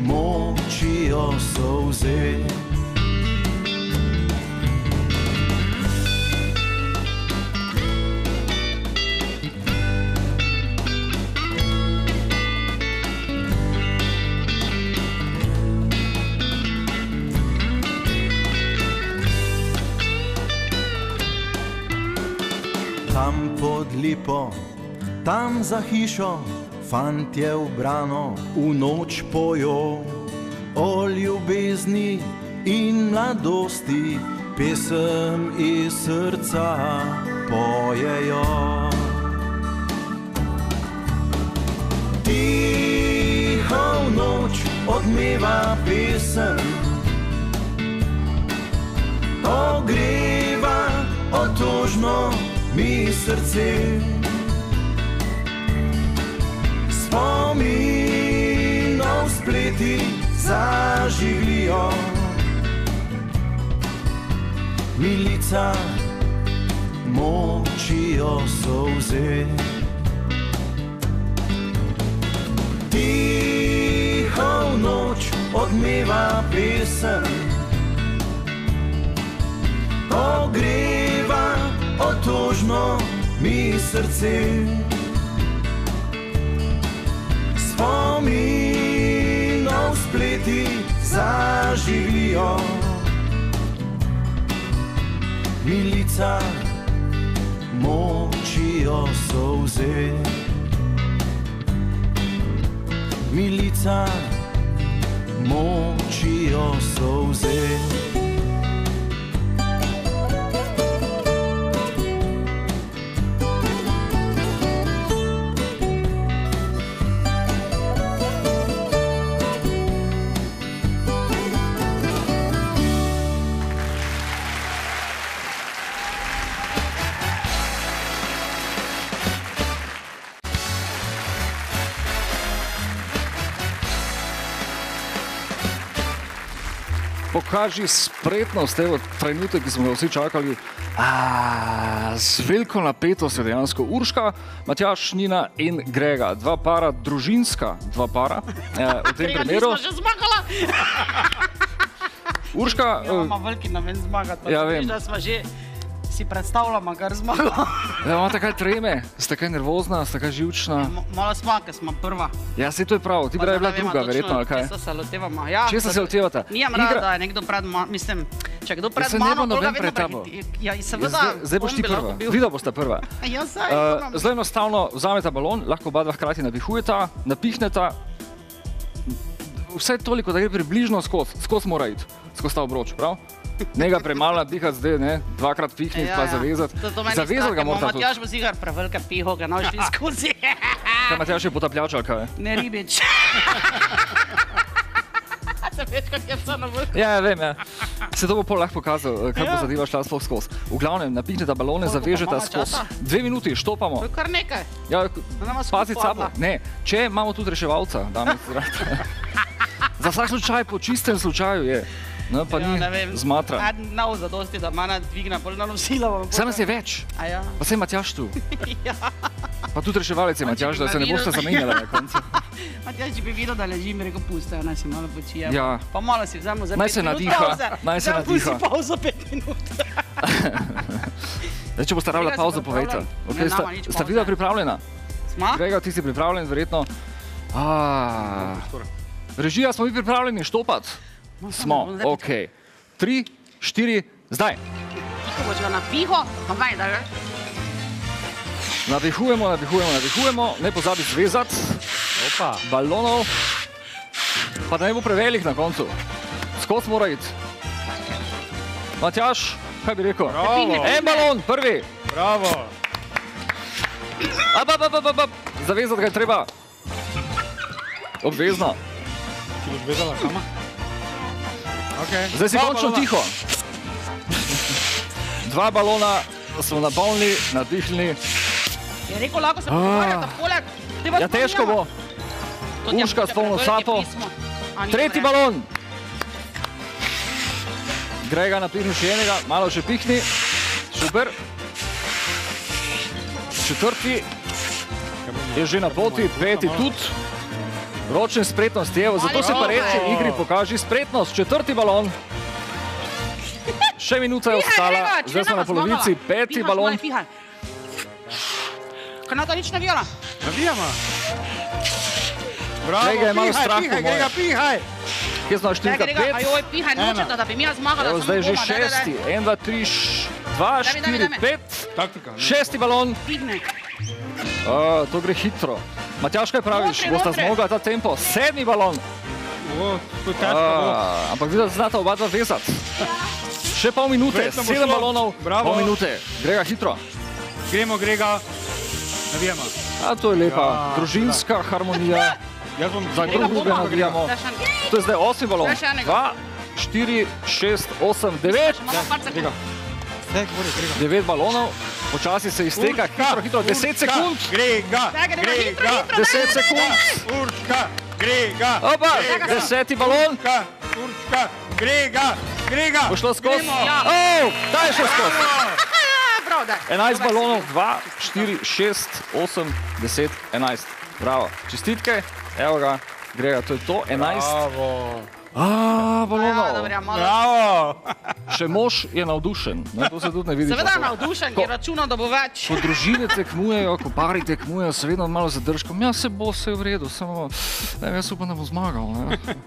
močijo solze. Tam pod lipo, tam za hišo, fantje ubrano v noč pojo o ljubezni in mladosti, pesem iz srca pojejo. Tiho v noč odmeva pesem, ogreva otožno mi srce. Spominov spleti zaživijo, milica močijo solze. Tiho v noč odmeva pesem, ogreva otožno mi srce. Spominov spleti zaživijo, milica močijo solze. Milica močijo solze. Pokaži spretnost, evo trenutek, ki smo ga vsi čakali. Z veliko napetost je dejansko Urška, Matjaž, Nina in Grega. Dva para, družinska dva para. V tem primeru. Grega, nismo že zmagala. Urška... Ja, ima veliki namen zmagati. Ja, vem. Da smo že si predstavljamo, kar zmagala. Ja, imate kaj treme? Ste kaj nervozna, ste kaj živčna? Malo smo, ker smo prva. Ja, se to je prav. Ti bi bila druga, verjetno, ali kaj? Česa se lotevamo. Ja, česa se lotevate? Nijem rada, da je nekdo pred mano, mislim, če kdo pred mano, koga vedno prehiti. Ja, seveda, zdaj boš ti prva. Vida boste prva. Ja, saj. Zelo enostavno vzameta balon, lahko oba dva hkrati napihujeta, napihneta. Vse toliko, da gre približno skozi mora iti, skozi ta obroč, prav? Njega premalo napihati zdaj, ne? Dvakrat pihniti pa zavezati. Zavezati ga morate tudi. Matjaž bo zigar prevelika piho, ga nošli skozi. Kaj Matjaž je potapljač ali kaj? Ne, ribič. Se veš, kak je vse na vrhu. Ja, vem, ja. Se to bo pol lahko pokazal, kako bo zadeva šla sploh skozi. V glavnem, napihnete balone, zavežete skozi. 2 minuti, štopamo. To je kar nekaj. Ja, paziti sabo. Ne, če imamo tudi reševalca, danes zrati. Za vsak slučaj, po čistem slučaju je. No, pa ni zmatra. Nov zadosti, da mana dvigna polna nosila. Saj nas je več. Pa se je Matjaž tu. Pa tudi reševalec je Matjaž, da se ne boste zamenjali na koncu. Matjaž, če bi videl, da ležim, rekel, puste, naj se malo počijem. Ja. Pa malo si vzamo za 5 minut pauze. Naj se nadiha. Pusti pauzo 5 minut. Če boste rabila pauzo, povejte. Sta videla pripravljena? Sma? Grega, ti si pripravljen, verjetno. Režija, smo mi pripravljeni štopati? Smo, okej. 3, 4, zdaj. Tiho boš ga napiho, pa kaj, da je? Napihujemo, ne pozabi zvezati. Balonov. Pa da ne bo prevelik na koncu. Skozi mora iti. Matjaž, kaj bi rekel? Bravo. En balon, prvi. Bravo. Zavezati ga je treba. Obvezno. Ti boš vezala kama? Zdaj si končno tiho. 2 balona smo napolnili, nadihnili. Je rekel, lahko se pogovarjata poleg. Ja, težko bo. Urška s polno sapo. 3. balon. Grega napihni še enega, malo še pihni. Super. 4. je že na poti, 5. tudi. Ročne spretnosti, evo, zato se pa reče igri pokaži spretnost. 4. balon. Še minuta je ostala, zdaj smo na polovici. 5. balon. Kaj na to nič navijala? Navijama. Grega je malo strah po moje. Grega, pihaj. Kje smo na številka 5? Ajoj, pihaj, nočeta, da bi mi zmagala. Evo, zdaj je že 6. 1, 2, 3, 2, 4, 5. 6. balon. Pihne. To gre hitro. Matjaž, kaj praviš? Bosta zmogla ta tempo? 7. balon. To je težko bo. Ampak vidite, znata oba dva vezati. Še pol minute, 7 balonov, pol minute. Grega hitro. gremo, Grega, navijamo. A to je lepa, družinska harmonija. Za druge navijamo. To je zdaj 8 balon. 2, 4, 6, 8, 9. 9 balonov. Počasi se izteka, hitro, 10 sekund. Grega, 10 sekund. Urška, Grega. Opa, 10. balon. Urška, Grega. Bo šlo skozi? Ta je šlo skozi. 11 balonov, 2, 4, 6, 8, 10, 11. Bravo, čestitke. Evo ga, Grega, to je to, 11. Balonov. Bravo. Še mož je navdušen, to se tudi ne vidi. Seveda navdušen, ker računa, da bo več. Ko družine tekmujejo, ko pari tekmujejo, se vedno malo zadržkom. Ja, se bo vse v redu, samo jaz upam, da bo zmagal.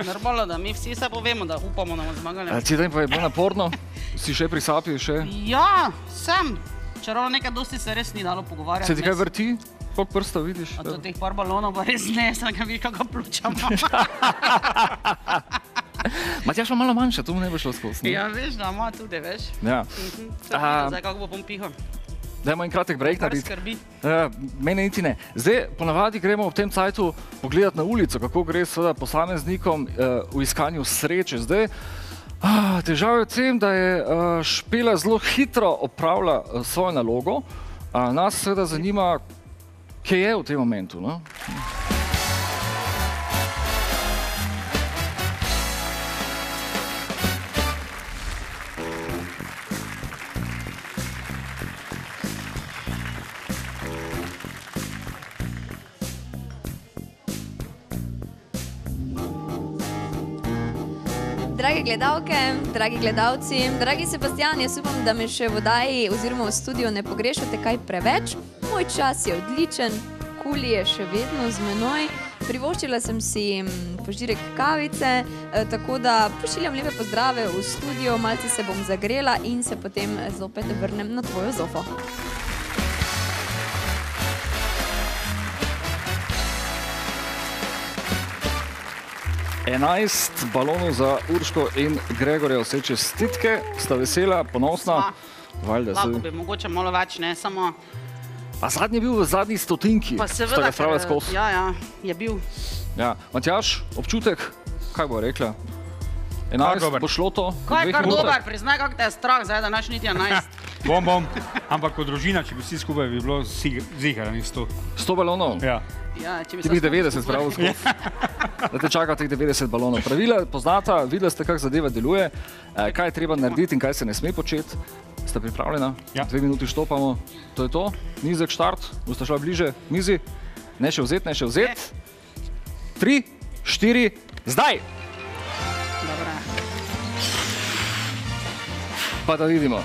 Normalno, da mi vsi se povemo, da upamo, da bomo zmagali. Ti dan pa je bilo naporno? Si še pri sapi še? Ja, sem. Čeravno nekaj dosti se res ni dalo pogovarjati. Se ti kaj vrti? Koliko prstov vidiš? A to teh par balonov pa res ne, sem ga videl, kako pljučam. Matjaž pa malo manjša, to mu ne bi šlo skozi. Ja, veš, da ima tudi, veš. Ja. Zdaj, kako bo bom pihal. Dajmo en kratek break narediti. Kar skrbi. Mene niti ne. Zdaj, ponavadi gremo v tem cajtu pogledati na ulico, kako gre seveda posameznikom v iskanju sreče. Zdaj, težava je v tem, da je Špela zelo hitro opravila svojo nalogo. Nas seveda zanima, kje je v tem momentu, no? Drage gledalke, dragi gledalci, dragi Sebastian, jaz upam, da me še v oddaji oziroma v studiu ne pogrešate kaj preveč. Moj čas je odličen, Kuli je še vedno z menoj. Privoščila sem si požirek kavice, tako da pošiljam lepe pozdrave v studio, malce se bom zagrela in se potem zopet vrnem na tvojo zofo. Enajst balonov za Urško in Gregorja, vse čestitke, sta vesela, ponosna. Lahko bi mogoče malo več, ne, samo... A zadnji je bil v zadnji stotinki, sta ga spravila skozi. Ja, je bil. Ja, Matjaž, občutek, kaj bo rekla? 11, bo šlo to? Kaj je kar dober, priznaj, kako te je strah, zdaj da naš niti 11. Bom, ampak kot družina, če bi vsi skupaj, bi bilo ziharanih 100. 100 balonov? Ja. Ti bi 90 spravil skozi. Da te čaka teh 90 balonov. Pravila poznata, videli ste, kako zadeva deluje, kaj je treba narediti in kaj se ne sme početi. Ste pripravljena? Ja. 2 minuti štopamo. To je to. Nizek štart. Boste šla bliže mizi. Ne še vzeti, ne še vzeti. 3, 4, zdaj! Dobre. Pa da vidimo.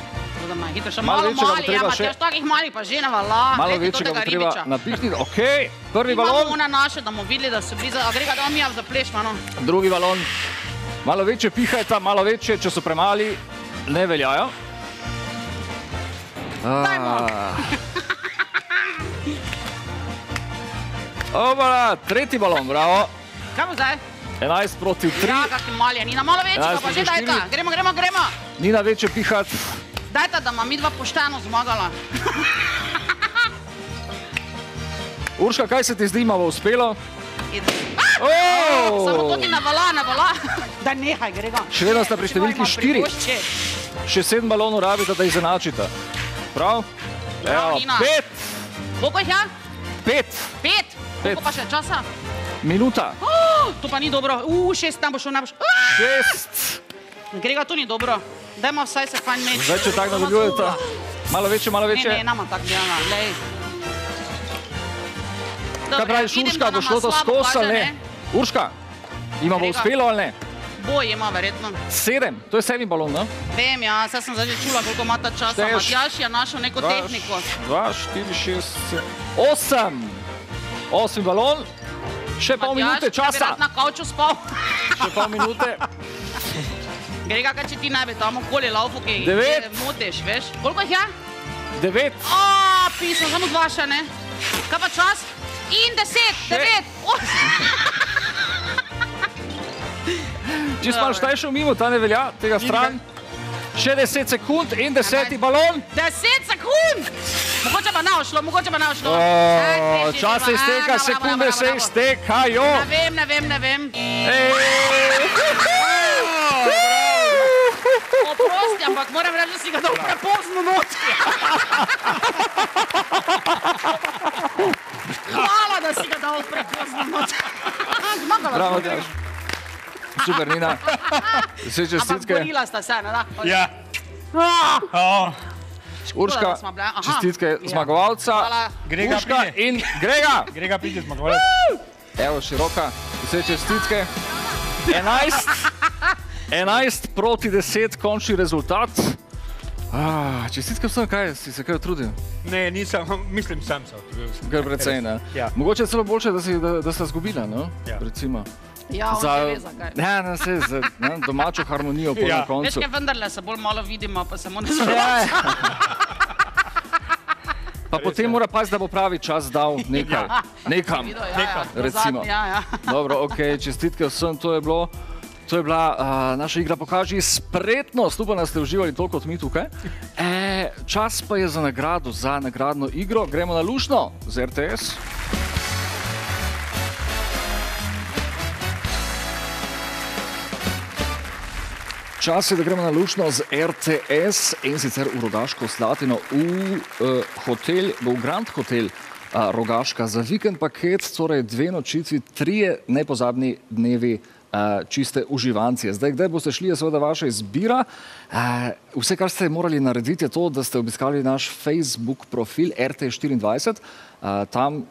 Malo mali, ja, Matjaž, takih malih pa že navala. Malo večjega bo treba napihniti. Okej, prvi balon. Imamo one naše, da bomo videli, da so blizu. A Grega, da vam jav zaplešma, no. Drugi balon. Malo večje pihajta, malo večje, če so premali, ne veljajo. Dajmo. Obala, tretji balon, bravo. Kaj bo zdaj? 11 proti 3. Ja, kakšni mali, Nina, malo večjega, pa že dajta. Gremo. Nina večje pihati. Dajta, da ima midva pošteno zmagala. Urška, kaj se ti zdi, ima bo uspelo? Samo to ti navala. Daj nehaj, Grega. Še vedno sta pri številki 4. Še 7 balonov rabita, da izenačita. Prav? Prav, Nina. 5. Koliko jih je? 5. 5? Koliko pa še časa? Minuta. To pa ni dobro. 6, tam bo šel najboljš. 6. Grega, to ni dobro. Dajmo vsaj se fajn meči. Zdaj, če tako nadaljujeta. Malo večje. Ne, nama tako delana, lej. Kaj praviš, Urška, bo šlo to skozi ali ne? Urška, ima bo uspelo ali ne? Boj ima, verjetno. 7, to je 7 balon, ne? Vem, ja, saj sem zdaj čula, koliko ima ta časa. Matjaž je našel neko tehniko. 2, 4, 6, 8. 8 balon. Še pol minute časa. Matjaž, bi rad na kavču spal. Še pol minute. Grega, kaj če ti naj bi tam okoli laufu, ki jih motiš, veš? Koliko jih je? 9. Pismo, samo 2 še, ne? Kaj pa čas? In 10, 9, 8. Če smo štaj šel mimo, ta ne velja, tega stran. Še 10 sekund in 10. balon. 10 sekund! Mogoče pa ne ošlo. Čas se izteka, sekunde se iztekajo. Ne vem. Oprosti, ampak moram reči, da si ga dal prepozno noč. Hvala, da si ga dal prepozno noč. Bravo, Tjaž. Super, Nina. Vse čestitke. Ampak borila sta se, ne da? Ja. Urška, čestitke zmagovalca. Urška in Grega. Grega pridi zmagovalec. Evo, široka. Vse čestitke. 11 proti 10, končni rezultat. Čestitke vsem, kaj si se kaj utrudil? Ne, nisem, mislim, sam se utrudil. Kar precej, ne? Mogoče je celo boljše, da sta zgubila, no? Recimo. Ja, on se ve zakaj. Ne, se za domačo harmonijo po na koncu. Veš, kaj vendarle se bolj malo vidimo, pa samo ne zvrati. Pa potem mora paziti, da bo pravi čas dal nekam, recimo. Dobro, okej, čestitke vsem, to je bila naša igra Pokaži spretnost, upam, da ste uživali toliko kot mi tukaj. Čas pa je za nagrado, za nagradno igro. Gremo na luštno z RTS. Čas je, da gremo na luštno z RTS in sicer v Rogaško Slatino v Grand Hotel Rogaška za vikend paket, torej 2 nočitvi, 3 nepozabni dnevi čiste uživancije. Zdaj, kdaj boste šli, je seveda vaša izbira. Vse, kar ste morali narediti, je to, da ste obiskali naš Facebook profil RT24. Tam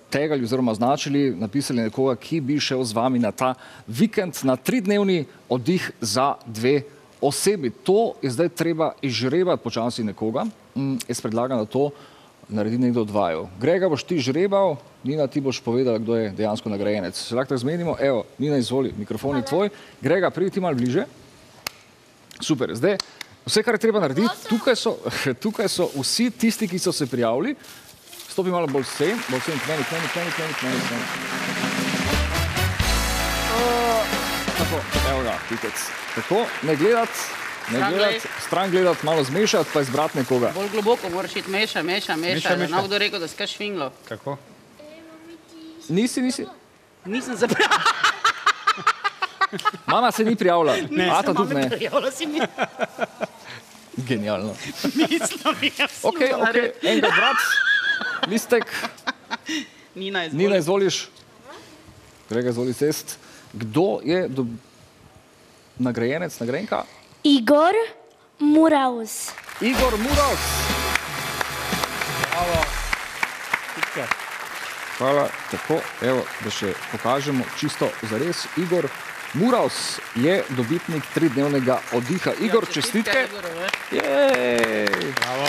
tegali oziroma označili, napisali nekoga, ki bi šel z vami na ta vikend, na 3-dnevni oddih za 2 osebi. To je zdaj treba izžrebati počasi nekoga. Jaz predlagam, da to naredi nekdo od vaju. Grega, boš ti žrebal, Nina, ti boš povedala, kdo je dejansko nagrajenec. Se lahko tako zmenimo? Evo, Nina, izvoli, mikrofon je tvoj. Grega, pridi ti malo bliže. Super, zdaj, vse, kar je treba narediti, tukaj so vsi tisti, ki so se prijavili. Stopi malo bolj sem, k meni. Tako, evo ga, tikec. Tako, ne gledati, stran gledati, malo zmešati, pa izbrati nekoga. Bolj globoko moraš iti, meša. Da kdo rekel, da si kaj švinglo. Kako? Nisi? Nisem se prijavila. Mama se ni prijavila. Ata tudi ne. Prijavila si mi. Genialno. Mislim, Ok, enega brat. Listek. Nina, izvoliš. Grega, izvoli sest. Kdo je nagrajenec, nagrajenka? Igor Muraus. Igor Muraus. Bravo. Hvala. Tako, evo, da še pokažemo čisto zares. Igor Muraus je dobitnik 3-dnevnega oddiha. Igor, čestitke. Bravo.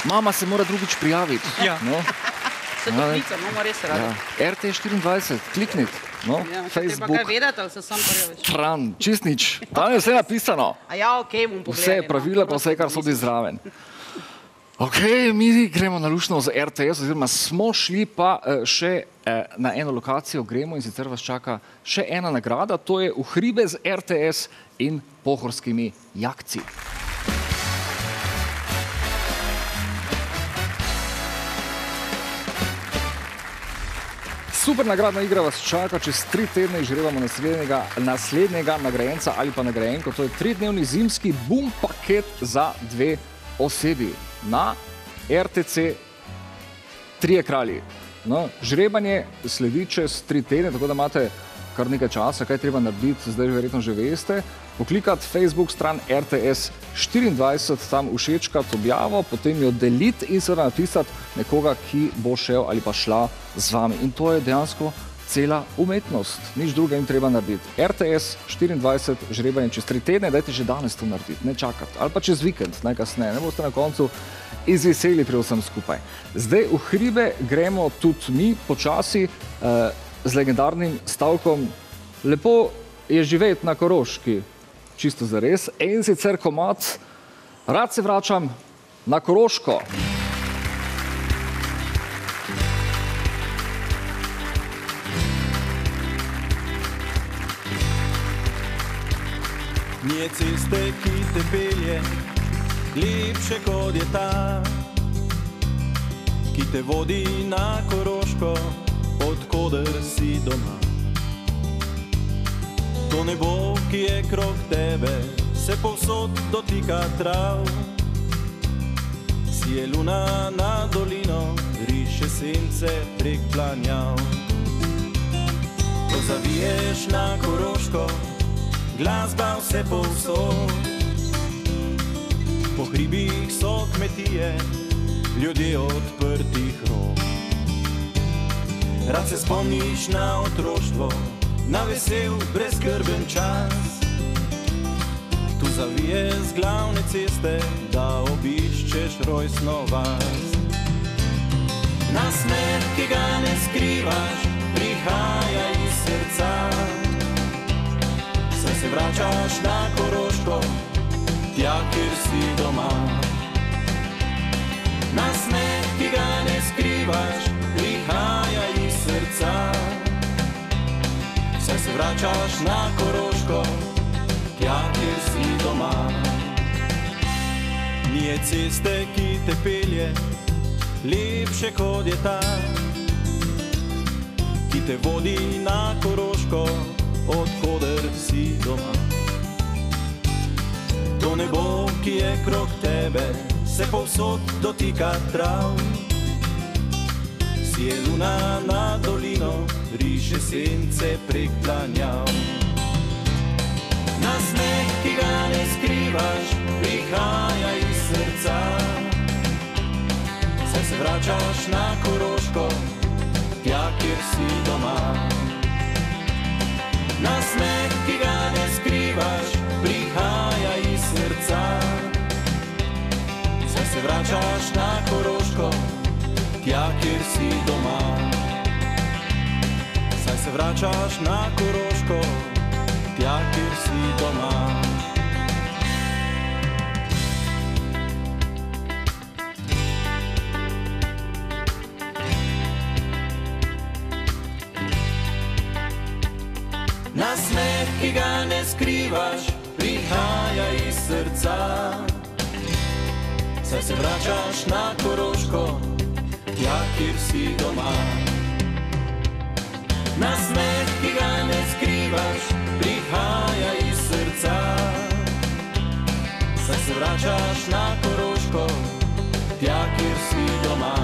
Mama se mora drugič prijaviti. Se doklica, imamo res radi. RT24, klikniti. Facebook. Treba kaj vedeti, ali se sam prijaviš? Stran, čist nič. Tam je vse napisano. Bom pogledal. Vse pravila, pa vse, kar sodi zraven. Ok, mi gremo na luštno z RTS, oziroma smo šli pa še na eno lokacijo, gremo in sicer vas čaka še ena nagrada, to je v hribe z RTS in pohorskimi jakci. Super nagradna igra vas čaka, čez 3 tedne izžrebamo naslednjega nagrajenca ali pa nagrajenko. To je 3-dnevni zimski boom paket za 2 osebi na RTC 3 kralji. Žrebanje sledi čez 3 tedne, tako da imate kar nekaj časa, kaj treba narediti, zdaj verjetno že veste. Poklikati Facebook stran RTS 24, tam všečkati objavo, potem jo deliti in seveda napisati nekoga, ki bo šel ali pa šla z vami. In to je dejansko cela umetnost. Nič druga jim treba narediti. RTS 24, žrebanje čez 3 tedne, dajte že danes to narediti, ne čakati. Ali pa čez vikend, najkasneje, ne boste na koncu izveseli pri vsem skupaj. Zdaj v hribe gremo tudi mi počasi z legendarnim stavkom Lepo je živeti na Koroški, čisto zares, in sicer komad Rad se vračam na Koroško. Nije ceste, ki te pelje, lepše kot je ta. ki te vodi na Koroško, odkoder si doma. To nebo, ki je krog tebe, se povsod dotika trav. Si je luna na dolino, riše sence prek planjav. Ko zaviješ na Koroško, glasba vse povsod. Po hribih so kmetije, ljudje odprtih rok. Rad se spomniš na otroštvo, na vesel, brezskrben čas. Tu zavije z glavne ceste, da obiščeš rojstno vas. Nasmeh, ki ga ne skrivaš, prihaja iz srca. Saj se vračaš na Koroško, tja, kjer si doma. Nasmeh, ki ga ne skrivaš, prihaja iz srca. Saj se vračaš na Koroško, tja, kjer si doma. Nije ceste, ki te pelje, lepše kot je ta, ki te vodi na Koroško, odkoder si doma. To nebo, ki je krog tebe, se povsod dotika trav. Si je luna na dolino, riše sence prek planjav. Nasmeh, ki ga ne skrivaš, prihaja iz srca. Saj se vračaš na Koroško, tja, kjer si doma. Nasmeh, ki ga ne skrivaš, prihaja iz srca. Saj se vračaš na Koroško, tja, kjer si doma. Saj se vračaš na Koroško, tja, kjer si doma. Nasmeh, ki ga ne skrivaš, prihaja iz srca. Saj se vračaš na Koroško, tja, kjer si doma. Nasmeh, ki ga ne skrivaš, prihaja iz srca. Saj se vračaš na Koroško, tja, kjer si doma.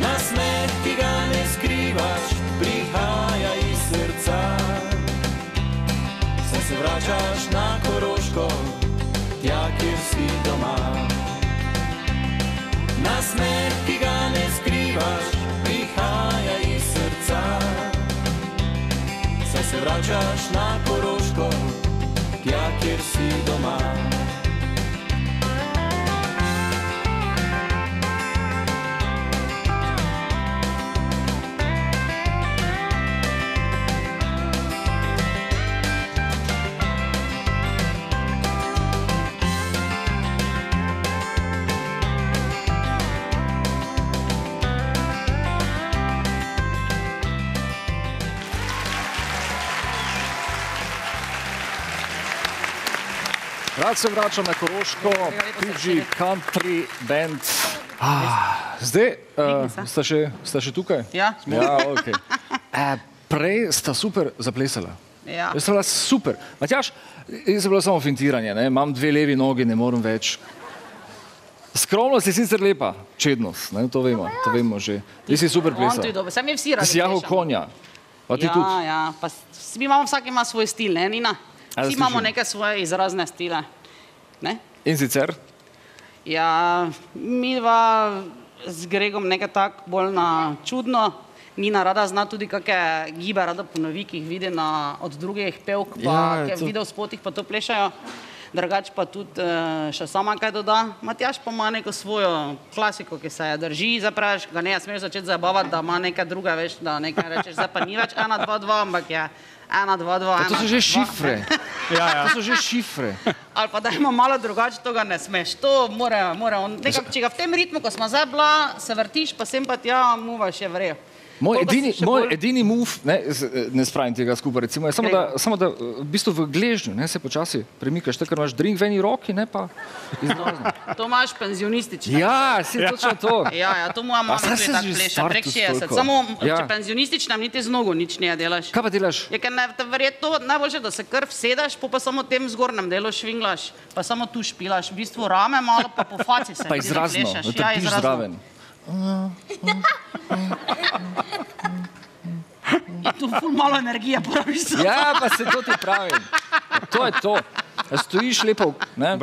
Nasmeh, ki ga ne skrivaš, prihaja iz srca. Saj se vračaš na Koroško, tja, kjer si doma. Nasmeh, ki ga ne skrivaš, prihaja iz srca. Saj se vračaš na Koroško, tja, kjer si doma. Rad se vračam na Koroško, Pidgey Country Band. Zdaj, sta še tukaj? Ja. Ja, ok. Prej sta super zaplesala. Ja. Sta bila super. Matjaž, jaz je bilo samo fintiranje, ne? Imam 2 levi nogi, ne morem več. Skromnost je sicer lepa, čednost, ne? To vemo že. Ti si super plesal. Sam je vsi radi plešamo. Ti si Jaho Konja. Pa ti tudi. Ja, pa mi imamo, vsak ima svoj stil, ne, Nina? Vsi imamo neke svoje izrazne stile. Ne? In sicer? Ja, mi dva z Gregom nekaj tak bolj na čudno. Nina rada zna tudi kakšne gibe, rada ponovi, ki jih vidi od drugih pevk, pa v videospotih pa to plešajo. Drugače pa tudi še sama kaj doda. Matjaž pa ima neko svojo klasiko, ki se je drži, zapraviš, ga ne smeš začeti zabavati, da ima nekaj druga, veš, da nekaj rečeš, zdaj pa ni več 1, 2, 2, ampak je 1, 2, 2, 1, 2. To so že šifre. To so že šifre. Ali pa da ima malo drugače, to ga ne smeš. To mora on, nekako, če ga v tem ritmu, ko smo zdaj bila, se vrtiš, pa sem pa tja, muvaš je vrejo. Moj edini move, ne spravim tega skupaj, recimo, je samo da v bistvu v gležnju, ne, se počasi premikaš, ker imaš drink v eni roki, ne pa izrazno. To imaš penzionistično. Ja, si točno to. Ja, to moja mama tudi tako pleša, prek 60. Samo, če penzionistična, niti z nogo nič ne delaš. Kaj pa delaš? Je, ker verjetno najboljše, da se krv sedaš, pa samo tem zgornjem delu švinglaš, pa samo tu špilaš, v bistvu rame malo, pa po faci se pa izrazno, da trpiš zraven. In tu ful malo energije porabiš. Ja, pa se to ti pravim. To je to. Da stojiš lepo, ne?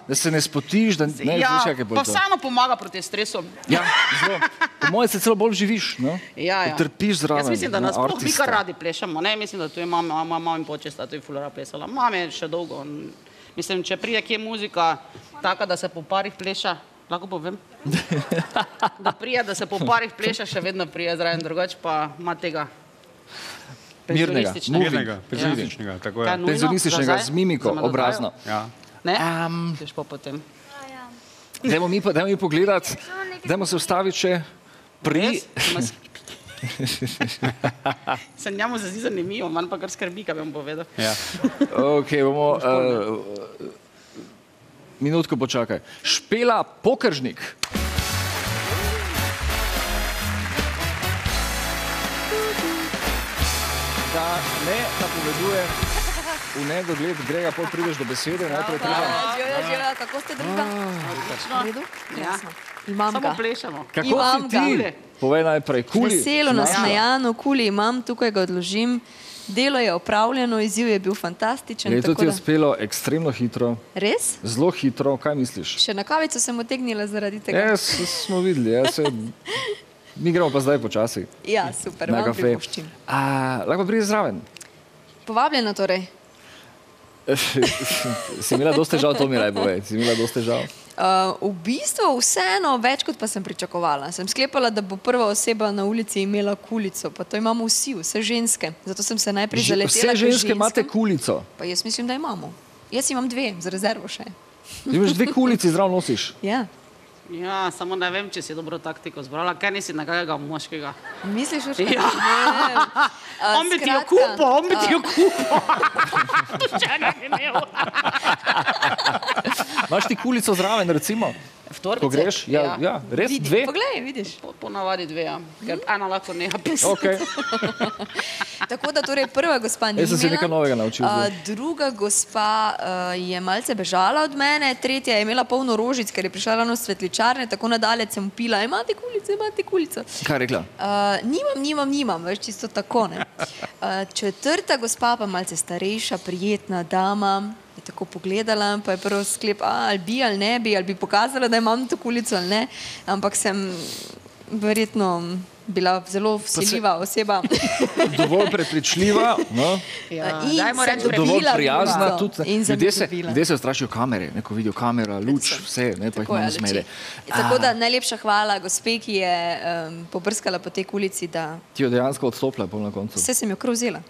Da se ne spotiš, da ne znaš, kaj bo to. Pa vseeno pomaga proti stresom. Ja, zelo. Po moje se celo bolj živiš, no? Ja. Trpiš zraven. Jaz mislim, da nas sploh mi kar radi plešamo, ne? Mislim, da tu je mama in počesta, tu je ful rada plesala. Mama je še dolgo. Mislim, če prije kje muzika taka, da se po parih pleša, lahko povem, da prije, da se po parih pleša, še vedno prije zraven, drugače pa ima tega mirnega, penzionističnega z mimiko, obrazno. Ne? Tež pa potem. Dajmo mi pogledati, dajmo se vstaviti še pri... Se njemu zazdi zanimivo, manj pa kar skrbi, kaj bi vam povedal. Ok, bomo... Minutko počakaj. Špela Pokeržnik. Da ne napovedujem v nedogled Grega, pol prideš do besede, najprej treba... Živa, kako ste druga? V redu? Krasno. Imam ga. Samo plešamo. Kako si ti? Povej najprej, Kuli. Veselo, nasmejano, Kuli imam, tukaj ga odložim. Delo je opravljeno, izziv je bil fantastičen. To ti je uspelo ekstremno hitro. Res? Zelo hitro, kaj misliš? Še na kavico sem otegnila zaradi tega. Smo videli, mi gremo pa zdaj počasi. Ja, super, vam pripuščim. Lahko pa pride zraven? Povabljena torej. Si imela dosti težav, to mi raj povej. Si imela dosti težav? V bistvu vseeno več, kot pa sem pričakovala. Sem sklepala, da bo prva oseba na ulici imela kulico, pa to imamo vsi, vse ženske. Zato sem se najprej zaletela k ženskam. Vse ženske imate kulico? Pa jaz mislim, da imamo. Jaz imam 2, za rezervo še. Imaš 2 kulici, zdravo nosiš? Ja. Ja, samo ne vem, če si dobro taktiko zbrala, kaj nisi nekakega moškega. Misliš, Urška? Ja. On bi ti jo kupo. Čega bi imel. Imaš ti kulico zraven, recimo? V torbice? Ko greš? Ja, res? 2? Poglej, vidiš. Ponavadi 2, ja. Ker ena lahko neha pisati. Ok. Tako da torej prva gospa ni imela. Jaz sem se nekaj novega naučil. Druga gospa je malce bežala od mene, tretja je imela polno rožic, ker je prišla ravno svetličarne, tako nadalje sem pila, imate kulico. Kaj je rekla? Nimam, veš, čisto tako, ne. Četrta gospa pa malce starejša, prijetna dama, je tako pogledala, pa je prvo sklep, ali bi, ali ne bi, ali bi pokazala, da imam to kulico, ali ne, ampak sem verjetno bila zelo vsiljiva oseba. Dovolj prepričljiva, no? Dovolj prijazna tudi. Ljudje se strašijo kamere, neko vidijo kamera, luč, vse, ne, pa jih malo zmede. Tako da najlepša hvala gospe, ki je pobrskala po tej kulici, da... Ti jo dejansko odstopila pol na koncu. Vse sem jo kar vzela.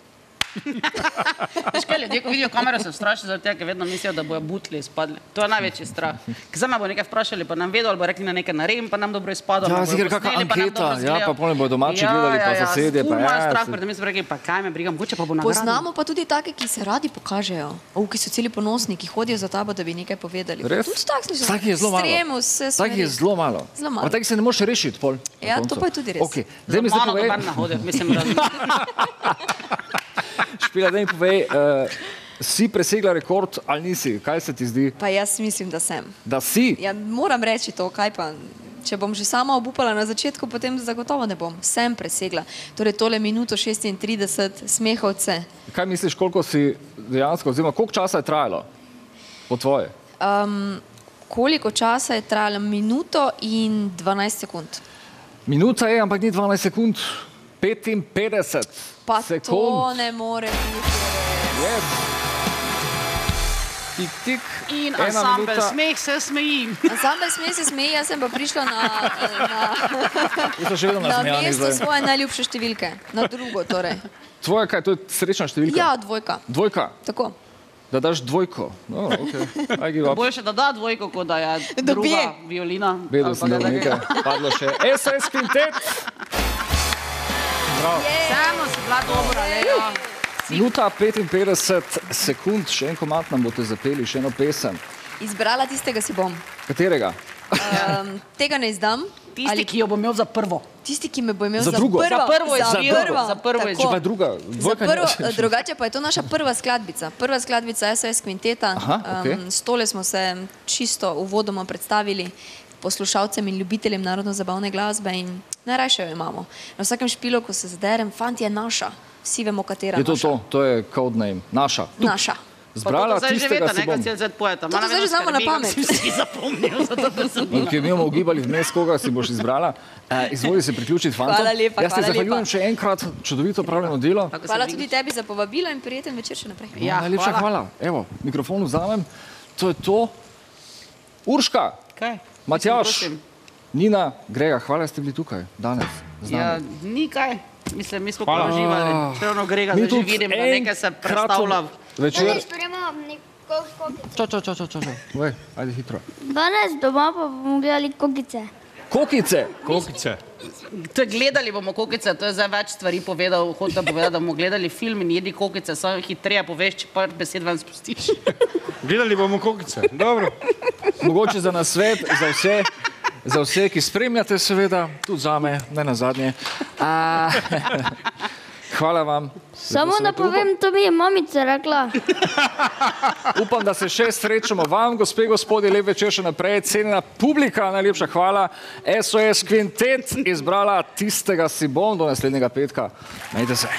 Veš kaj, ljudje, ko vidijo kamero, se strašijo zaradi tega, ker vedno mislijo, da bojo butli izpadli. To je največji strah. Ker zdaj me bo nekaj vprašali, pa nam vedo, ali bo rekli na nekaj naredim, pa nam dobro izpadlo. Ja, ziger kakva anketa, ja, pa polno bojo domači gledali, pa sosedje, pa imajo strah, pred mi so rekli, pa kaj me brigam, mogoče pa bo nagrada. Poznamo pa tudi take, ki se radi pokažejo, ki so celi ponosni, ki hodijo za tabo, da bi nekaj povedali. Res? Takih je zelo malo. A takih se ne moreš rešiti pol. Ja, to pa je tudi res. Za mano dobar nahodijo, mislim, da... Špila, da mi povej, si presegla rekord ali nisi? Kaj se ti zdi? Pa jaz mislim, da sem. Da si? Ja, moram reči to, kaj pa. Če bom že sama obupala na začetku, potem zagotovo ne bom. Sem presegla. Torej tole minuto 36, smehovce. Kaj misliš, koliko si dejansko, oziroma koliko časa je trajalo po tvoje? Koliko časa je trajalo? Minuto in 12 sekund. Minuta je, ampak ni 12 sekund. 55 sekund. Pa to ne more biti res. Tik, tik. In ansambel smeh se smeji. Ansambel smeh se smeji, jaz sem pa prišla na mesto svoje najljubše številke. Na drugo, torej. Tvoja kaj, to je srečna številka? Ja, dvojka. Dvojka? Tako. Da daš dvojko? No, okej. Boljše, da da dvojko, kot da je druga violina. Vedel sem, da nekaj padlo še. SS Quintet! Samo si bila dobra, Leo. Minuta 55 sekund, še en komad nam boste zapeli, še eno pesem. Izbrala tistega si bom. Katerega? Tega ne izdam. Tisti, ki jo bo imel za prvo. Tisti, ki me bo imel Za drugo. Za prvo je Za prvo. Za prvo je Če pa je druga, Drugače pa je to naša prva skladbica. Prva skladbica SOS Kvinteta. S tole smo se čisto uvodoma predstavili poslušalcem in ljubiteljem narodno-zabavne glasbe in najrajše jo imamo. Na vsakem špilu, ko se zaderem, fant je naša. Vsi vemo, katera naša. To je code name. Naša. Naša. Zbrala tistega si bom. To zdaj že znamo na pamet. Si zapomnil, zato da sem bila. Ki mi bomo ugibali vmes, koga si boš izbrala. Izvoli se priključiti fantom. Hvala lepa, Jaz te zahvaljujem še enkrat, čudovito opravljeno delo. Hvala tudi tebi za povabilo in prijeten večer še naprej. Najlepša hvala. Evo, mikrofon vzamem. To je to. Urška. Kaj? Matjaž. Nina, Grega, hvala, ste bili tukaj danes z nami. Ja, ni kaj. Mislim, mi smo pa uživali. Še ono Grega, zdaj že vidim, da nekaj se predstavlja. Večer. Kokice. Čo. Ajde hitro. Danes doma pa bomo gledali kokice. Kokice? To je gledali bomo kokice, to je zdaj več stvari povedal, hotel povedati, da bomo gledali film in jedli kokice, samo hitreje poveš, če par besed vam spustiš. Gledali bomo kokice, dobro. Mogoče za nasvet, za vse, ki spremljate seveda, tudi zame, ne nazadnje. Hvala vam. Samo da povem, to mi je mamica rekla. Upam, da se še srečamo vam, gospe in gospodje, lep večer še naprej. Cenjena publika, najlepša hvala. SOS Kvintet izbrala tistega si bom do naslednjega petka. Majte se.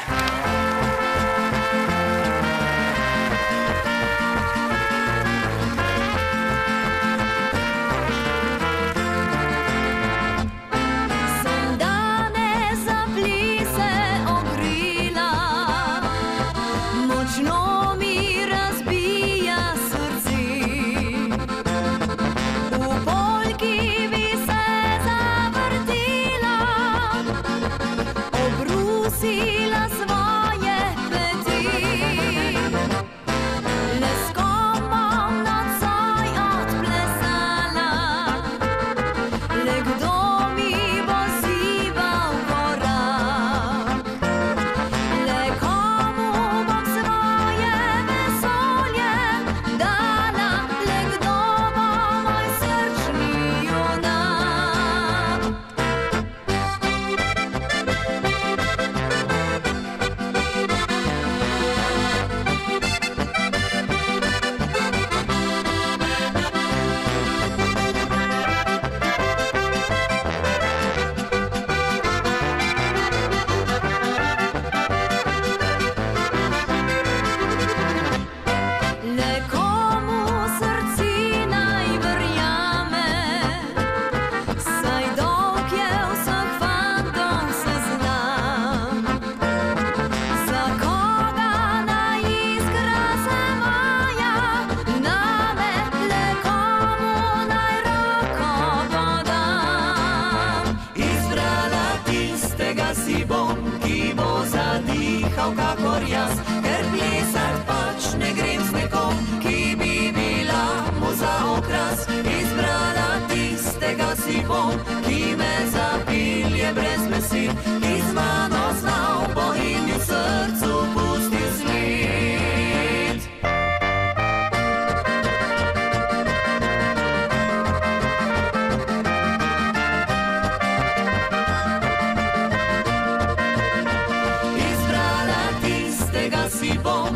Kakor jaz, ker plesat pač ne grem z nekom, ki bi bila mu za okras. Izbrala tistega si bom, ki me zapilje brez besed, ki z mano znal bo in v srcu pustil sled. Si bom,